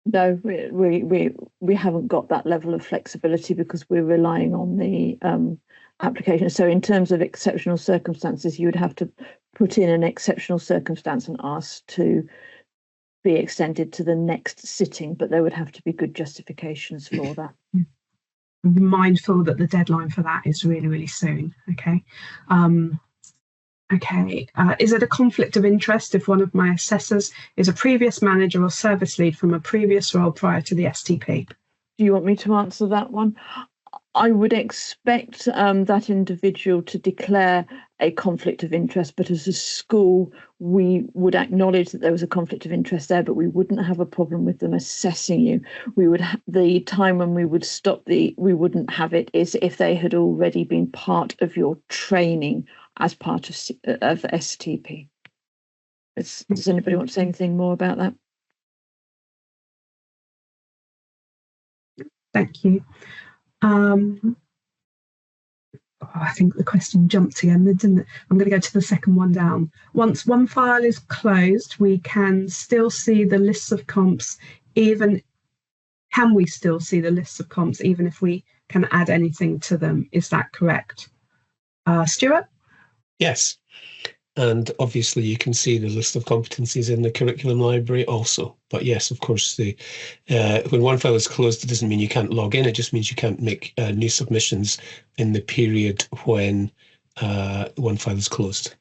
No, we haven't got that level of flexibility because we're relying on the application. So in terms of exceptional circumstances, you would have to put in an exceptional circumstance and ask to be extended to the next sitting, but there would have to be good justifications for that. Be mindful that the deadline for that is really, really soon. Okay. Is it a conflict of interest if one of my assessors is a previous manager or service lead from a previous role prior to the STP? Do you want me to answer that one? I would expect that individual to declare a conflict of interest, but as a school, we would acknowledge that there was a conflict of interest there, but we wouldn't have a problem with them assessing you. We would the time when we would stop we wouldn't have it is if they had already been part of your training as part of STP. Does anybody want to say anything more about that? Thank you. I think the question jumped again, didn't it? I'm going to go to the second one down. Once one file is closed, we can still see the lists of comps, can we still see the lists of comps even if we can add anything to them? Is that correct? Stuart? Yes. And obviously you can see the list of competencies in the curriculum library also. But yes, of course, when one file is closed, it doesn't mean you can't log in. It just means you can't make new submissions in the period when one file is closed.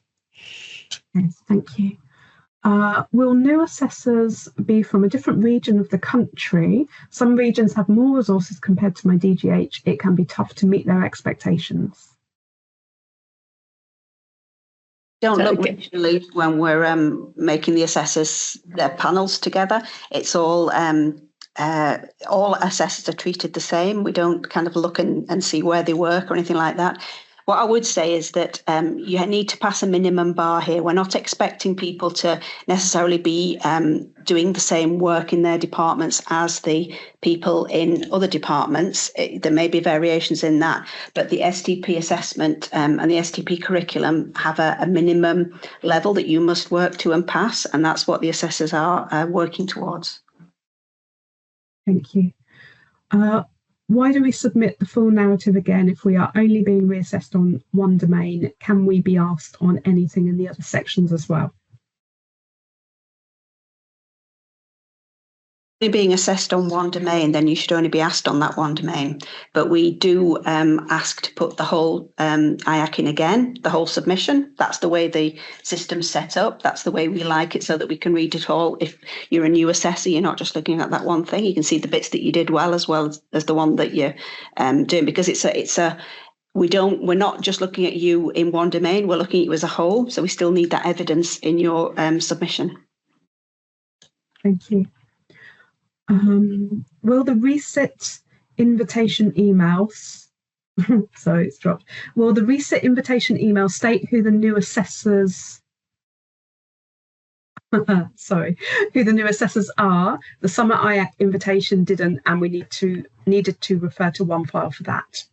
Yes, thank you. Will new assessors be from a different region of the country? Some regions have more resources compared to my DGH. It can be tough to meet their expectations. Don't look regionally when we're making the assessors, their panels together. It's all assessors are treated the same. We don't kind of look and see where they work or anything like that. What I would say is that you need to pass a minimum bar here. We're not expecting people to necessarily be doing the same work in their departments as the people in other departments. There may be variations in that, but the STP assessment and the STP curriculum have a minimum level that you must work to and pass, and that's what the assessors are working towards. Thank you. Why do we submit the full narrative again if we are only being reassessed on one domain? Can we be asked on anything in the other sections as well? Being assessed on one domain, then you should only be asked on that one domain. But we do ask to put the whole IACC in again, the whole submission. That's the way the system's set up. That's the way we like it, so that we can read it all. If you're a new assessor, you're not just looking at that one thing. You can see the bits that you did well as the one that you're doing, because we're not just looking at you in one domain. We're looking at you as a whole. So we still need that evidence in your submission. Thank you. Will the resit invitation emails, sorry, it's dropped. Will the resit invitation email state who the new assessors, who the new assessors are? The summer IACC invitation didn't, and we needed to refer to one file for that.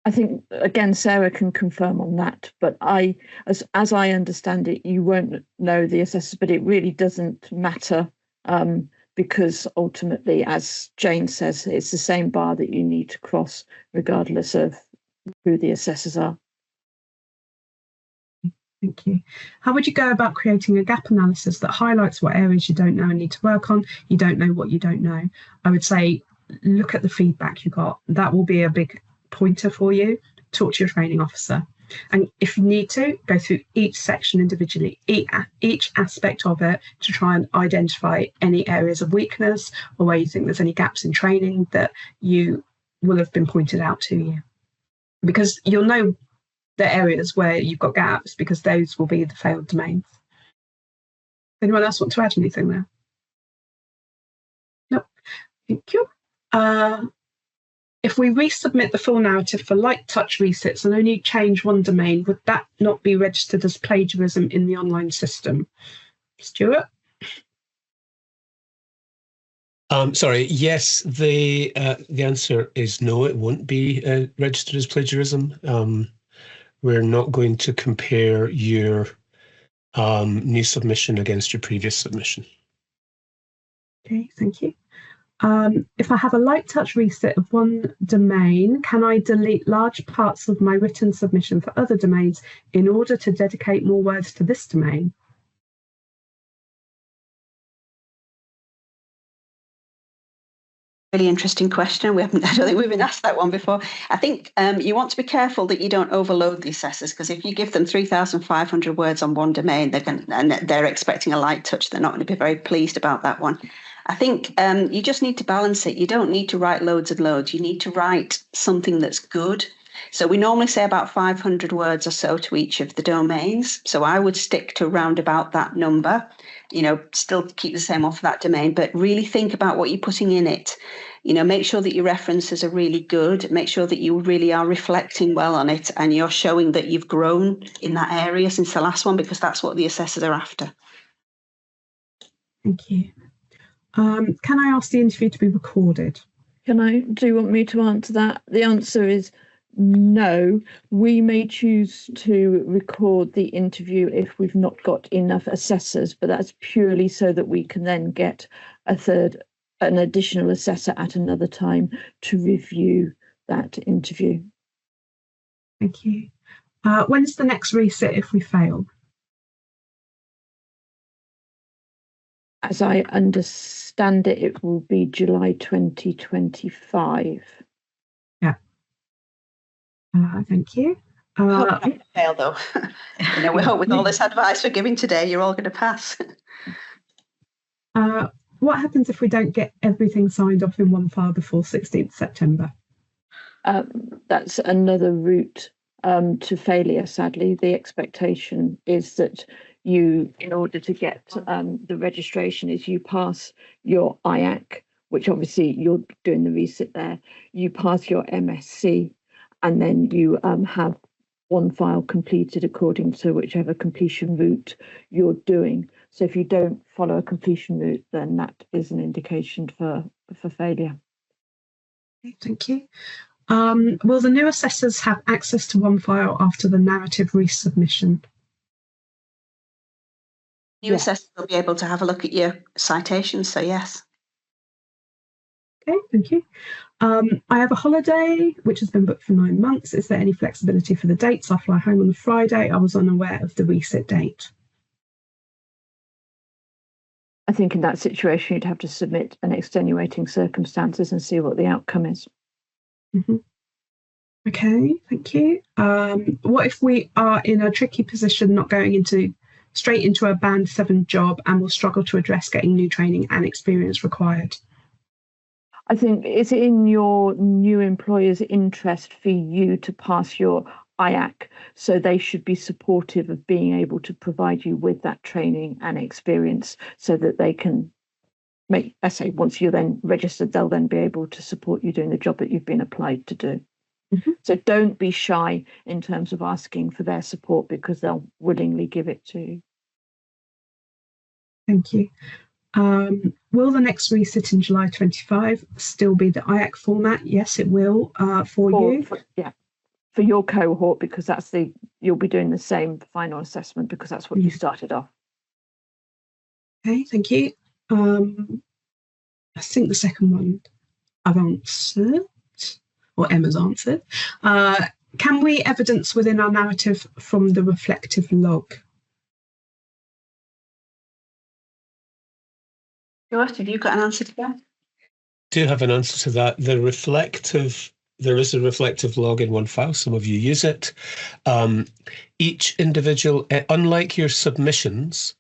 I think, again, Sarah can confirm on that, but as I understand it, you won't know the assessors, but it really doesn't matter because ultimately, as Jane says, it's the same bar that you need to cross regardless of who the assessors are. Thank you. How would you go about creating a gap analysis that highlights what areas you don't know and need to work on? You don't know what you don't know. I would say, look at the feedback you got. That will be a big pointer for you. Talk to your training officer, and if you need to, go through each section individually, each aspect of it, to try and identify any areas of weakness or where you think there's any gaps in training that you will have been pointed out to you, because you'll know the areas where you've got gaps, because those will be the failed domains. Anyone else want to add anything there? No. Thank you. If we resubmit the full narrative for light touch resits and only change one domain, would that not be registered as plagiarism in the online system? Stuart? Sorry, yes, the answer is no, it won't be registered as plagiarism. We're not going to compare your new submission against your previous submission. Okay, thank you. If I have a light touch resit of one domain, can I delete large parts of my written submission for other domains in order to dedicate more words to this domain? Really interesting question. I don't think we've been asked that one before. I think you want to be careful that you don't overload the assessors, because if you give them 3,500 words on one domain, they're expecting a light touch. They're not going to be very pleased about that one. I think you just need to balance it. You don't need to write loads and loads. You need to write something that's good. So we normally say about 500 words or so to each of the domains. So I would stick to around about that number. Still keep the same off that domain, but really think about what you're putting in it. Make sure that your references are really good. Make sure that you really are reflecting well on it and you're showing that you've grown in that area since the last one, because that's what the assessors are after. Thank you. Can I ask the interview to be recorded? Do you want me to answer that? The answer is no. We may choose to record the interview if we've not got enough assessors, but that's purely so that we can then get an additional assessor at another time to review that interview. Thank you. When's the next resit if we fail? As I understand it, it will be July 2025. Yeah. Thank you. Fail though. We hope with all this advice we're giving today, you're all going to pass. What happens if we don't get everything signed off in one file before 16th September? That's another route to failure, sadly. The expectation is that you, in order to get the registration, is you pass your IACC, which obviously you're doing the resit there, you pass your MSc, and then you have one file completed according to whichever completion route you're doing. So if you don't follow a completion route, then that is an indication for failure. Thank you. Will the new assessors have access to one file after the narrative resubmission? New assessors will be able to have a look at your citations, so yes. Okay, thank you. I have a holiday which has been booked for 9 months. Is there any flexibility for the dates? I fly home on the Friday. I was unaware of the resit date. I think in that situation, you'd have to submit an extenuating circumstances and see what the outcome is. Mm-hmm. Okay, thank you. What if we are in a tricky position, not going straight into a band 7 job, and will struggle to address getting new training and experience required? I think it's in your new employer's interest for you to pass your IACC, so they should be supportive of being able to provide you with that training and experience so that they can make, I say, once you're then registered, they'll then be able to support you doing the job that you've been applied to do. Mm-hmm. So don't be shy in terms of asking for their support, because they'll willingly give it to you. Thank you. Will the next resit in July 25 still be the IACC format? Yes, it will for you. For your cohort, because you'll be doing the same final assessment, because that's what you started off. Okay, thank you. I think the second one I've answered, or Emma's answered. Can we evidence within our narrative from the reflective log? Stuart, have you got an answer to that? Do have an answer to that. There is a reflective log in one file. Some of you use it. Each individual, unlike your submissions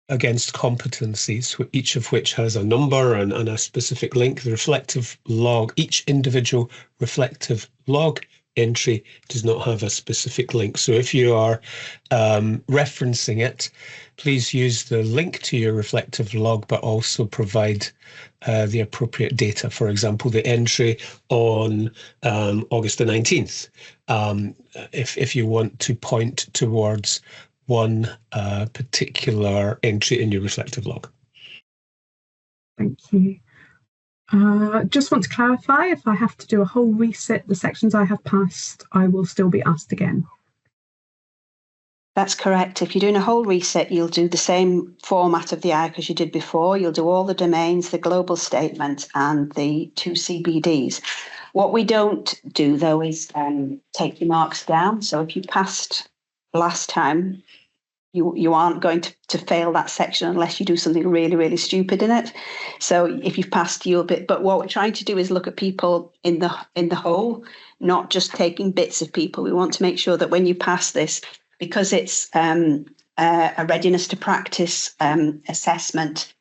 against competencies, each of which has a number and a specific link, the reflective log, each individual reflective log entry does not have a specific link. So if you are referencing it, please use the link to your reflective log, but also provide the appropriate data. For example, the entry on August the 19th, if you want to point towards one particular entry in your reflective log. Thank you. Just want to clarify, if I have to do a whole resit, the sections I have passed, I will still be asked again. That's correct. If you're doing a whole reset, you'll do the same format of the IACC as you did before. You'll do all the domains, the global statement, and the 2 CBDs. What we don't do, though, is take your marks down. So if you passed last time, you aren't going to fail that section unless you do something really, really stupid in it. So if you've passed, you'll be. But what we're trying to do is look at people in the whole, not just taking bits of people. We want to make sure that when you pass this, because it's a readiness to practice assessment,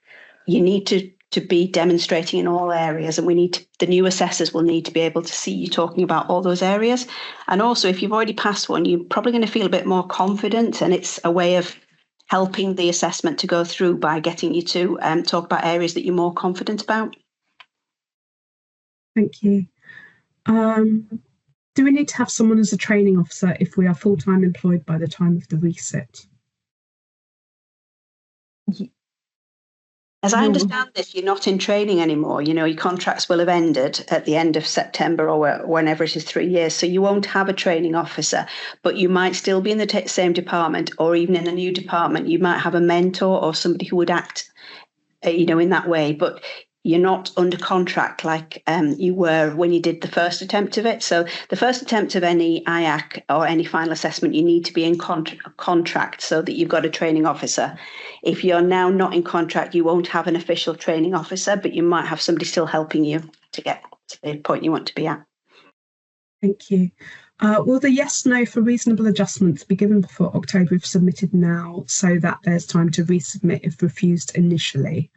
you need to be demonstrating in all areas, and the new assessors will need to be able to see you talking about all those areas. And also, if you've already passed one, you're probably going to feel a bit more confident, and it's a way of helping the assessment to go through by getting you to talk about areas that you're more confident about. Thank you. Do we need to have someone as a training officer if we are full-time employed by the time of the resit? As I understand this, you're not in training anymore. You know, your contracts will have ended at the end of September or whenever it is 3 years. So you won't have a training officer, but you might still be in the same department, or even in a new department. You might have a mentor or somebody who would act, in that way. But you're not under contract like you were when you did the first attempt of it. So the first attempt of any IAC or any final assessment, you need to be in contract so that you've got a training officer. If you're now not in contract, you won't have an official training officer, but you might have somebody still helping you to get to the point you want to be at. Thank you. Will the yes/no for reasonable adjustments be given before October if submitted now, so that there's time to resubmit if refused initially?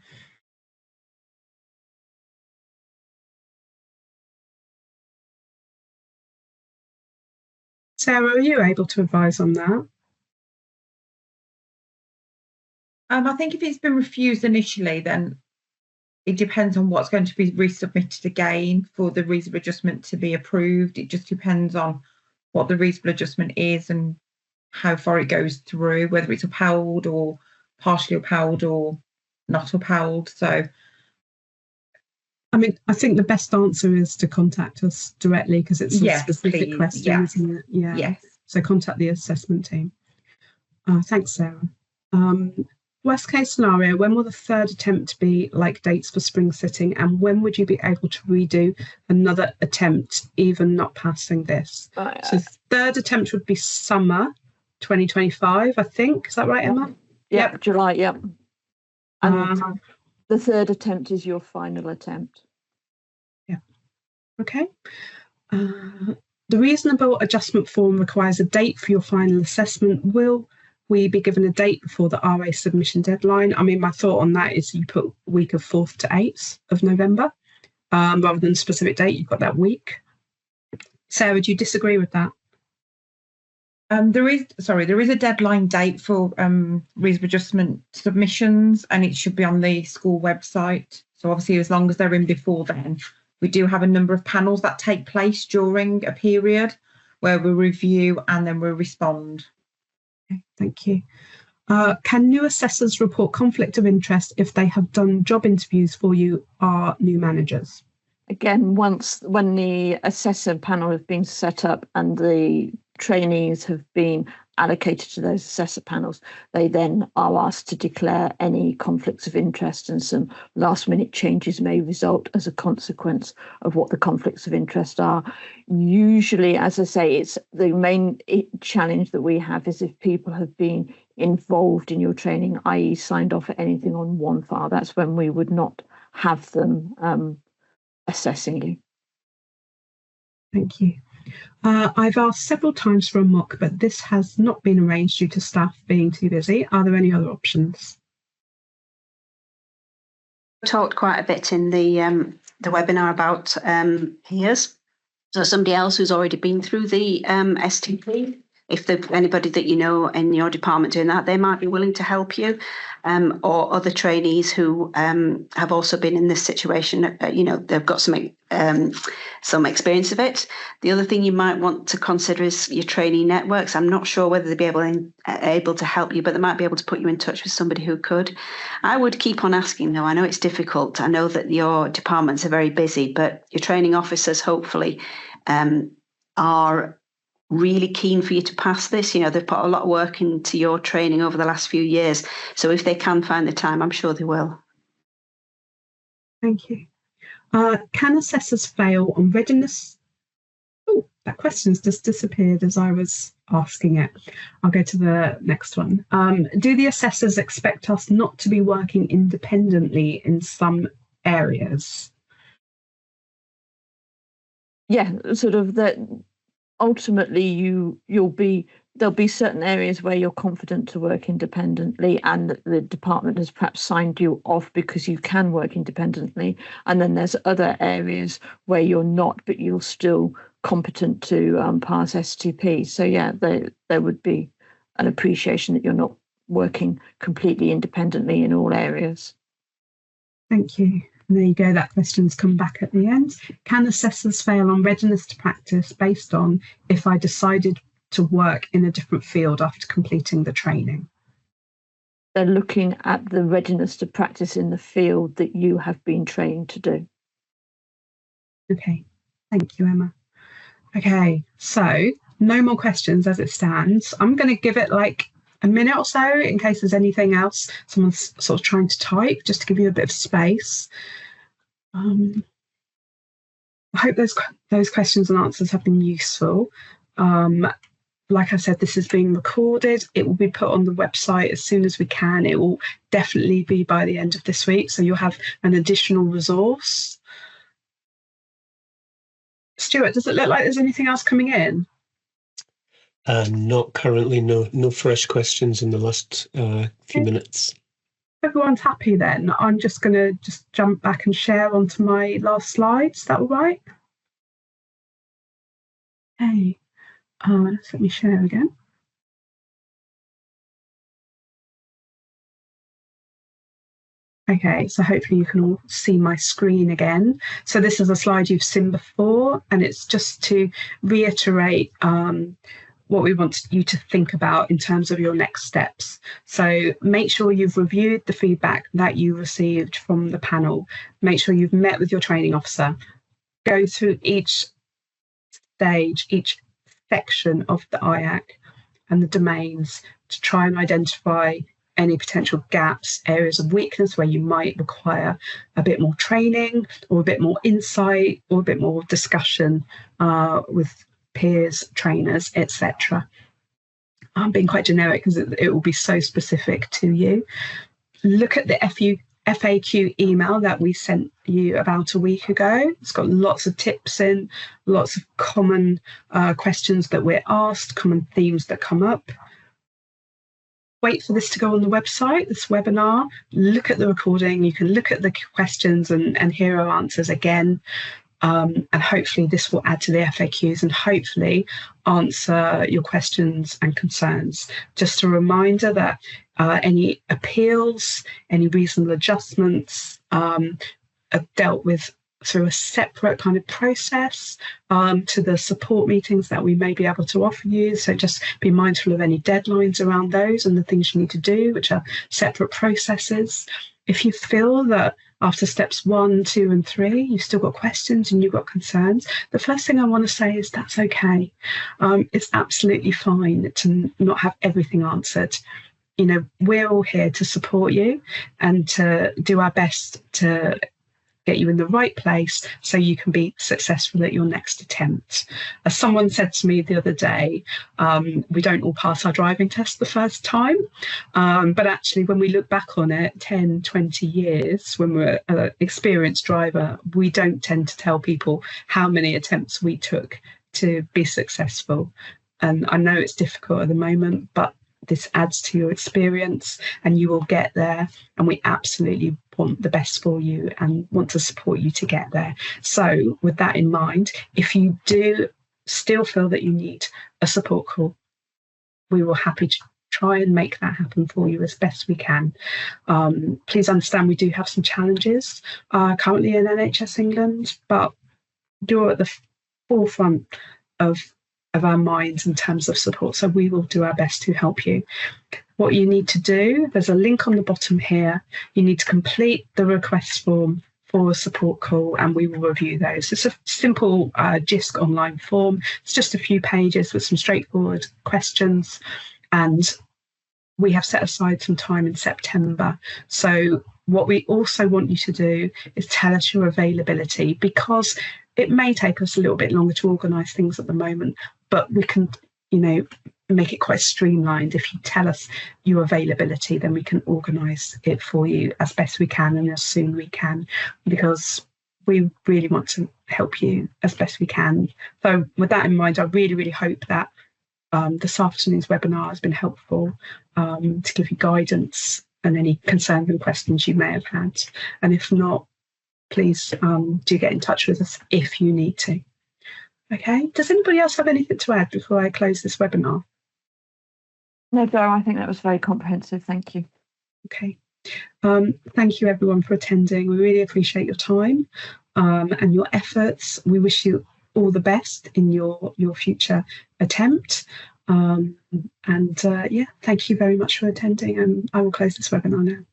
Sarah, are you able to advise on that? I think if it's been refused initially, then it depends on what's going to be resubmitted again for the reasonable adjustment to be approved. It just depends on what the reasonable adjustment is and how far it goes through, whether it's upheld or partially upheld or not upheld. So, I mean, I think the best answer is to contact us directly because it's a specific question, isn't it? Yeah. Yes. So contact the assessment team. Thanks, Sarah. Worst case scenario, when will the third attempt be like dates for spring sitting, and when would you be able to redo another attempt, even not passing this? So third attempt would be summer 2025, I think. Is that right, Emma? Yep. July, yep. And the third attempt is your final attempt. Yeah. Okay. The reasonable adjustment form requires a date for your final assessment. Will we be given a date before the RA submission deadline? I mean, my thought on that is you put week of 4th to 8th of November rather than a specific date. You've got that week. Sarah, do you disagree with that? There is a deadline date for reasonable adjustment submissions, and it should be on the school website. So obviously, as long as they're in before then, we do have a number of panels that take place during a period where we review and then we respond. Okay, thank you. Can new assessors report conflict of interest if they have done job interviews for you, are new managers? Again, when the assessor panel has been set up and the trainees have been allocated to those assessor panels, they then are asked to declare any conflicts of interest, and some last minute changes may result as a consequence of what the conflicts of interest are. Usually, as I say, it's the main challenge that we have is if people have been involved in your training, i.e. signed off at anything on one file, that's when we would not have them assessing you. Thank you. I've asked several times for a mock, but this has not been arranged due to staff being too busy. Are there any other options? Talked quite a bit in the webinar about peers. So somebody else who's already been through the STP, if there's anybody that you know in your department doing that, they might be willing to help you, or other trainees who have also been in this situation. They've got some experience of it. The other thing you might want to consider is your trainee networks. I'm not sure whether they'd be able to help you, but they might be able to put you in touch with somebody who could. I would keep on asking, though. I know it's difficult. I know that your departments are very busy, but your training officers hopefully are really keen for you to pass this. They've put a lot of work into your training over the last few years. So if they can find the time, I'm sure they will. Thank you. Can assessors fail on readiness? that question's just disappeared as I was asking it. I'll go to the next one. Do the assessors expect us not to be working independently in some areas? Yeah, sort of that. Ultimately, there'll be certain areas where you're confident to work independently, and the department has perhaps signed you off because you can work independently. And then there's other areas where you're not, but you're still competent to pass STP. So yeah, there would be an appreciation that you're not working completely independently in all areas. Thank you. And there you go, that question's come back at the end. Can assessors fail on readiness to practice based on if I decided to work in a different field after completing the training? They're looking at the readiness to practice in the field that you have been trained to do. Okay, thank you, Emma. Okay, so no more questions as it stands. I'm going to give it like a minute or so in case there's anything else someone's sort of trying to type, just to give you a bit of space. I hope those questions and answers have been useful. Like I said, this is being recorded. It will be put on the website as soon as we can. It will definitely be by the end of this week, so you'll have an additional resource. Stuart, does it look like there's anything else coming in? Not currently, no fresh questions in the last few minutes. Everyone's happy then. I'm just going to jump back and share onto my last slides. Is that all right? Okay. Let me share again. Okay, so hopefully you can all see my screen again. So this is a slide you've seen before, and it's just to reiterate what we want you to think about in terms of your next steps. So make sure you've reviewed the feedback that you received from the panel. Make sure you've met with your training officer. Go through each stage, each section of the IACC and the domains to try and identify any potential gaps, areas of weakness where you might require a bit more training or a bit more insight or a bit more discussion with peers, trainers, etc. I'm being quite generic because it will be so specific to you. Look at the FAQ email that we sent you about a week ago. It's got lots of tips in, lots of common questions that we're asked, common themes that come up. Wait for this to go on the website, this webinar. Look at the recording. You can look at the questions and hear our answers again. And hopefully this will add to the FAQs and hopefully answer your questions and concerns. Just a reminder that any appeals, any reasonable adjustments are dealt with through a separate kind of process to the support meetings that we may be able to offer you. So just be mindful of any deadlines around those and the things you need to do, which are separate processes. If you feel that after steps 1, 2, and 3, you've still got questions and you've got concerns, the first thing I want to say is that's okay. It's absolutely fine to not have everything answered. You know, we're all here to support you and to do our best to get you in the right place so you can be successful at your next attempt. As someone said to me the other day, we don't all pass our driving test the first time, but actually when we look back on it 10, 20 years, when we're an experienced driver, we don't tend to tell people how many attempts we took to be successful. And I know it's difficult at the moment, but this adds to your experience and you will get there, and we absolutely want the best for you and want to support you to get there. So with that in mind, if you do still feel that you need a support call, we will happy to try and make that happen for you as best we can. Please understand we do have some challenges currently in NHS England, but you're at the forefront of our minds in terms of support. So we will do our best to help you. What you need to do, there's a link on the bottom here. You need to complete the request form for a support call and we will review those. It's a simple JISC online form. It's just a few pages with some straightforward questions. And we have set aside some time in September. So what we also want you to do is tell us your availability, because it may take us a little bit longer to organise things at the moment, but we can, make it quite streamlined. If you tell us your availability, then we can organise it for you as best we can and as soon we can, because we really want to help you as best we can. So with that in mind, I really, really hope that this afternoon's webinar has been helpful to give you guidance and any concerns and questions you may have had. And if not, please do get in touch with us if you need to. Okay, does anybody else have anything to add before I close this webinar? No, Jo, I think that was very comprehensive. Thank you. Okay. Thank you everyone for attending. We really appreciate your time and your efforts. We wish you all the best in your future attempt. Yeah, thank you very much for attending, and I will close this webinar now.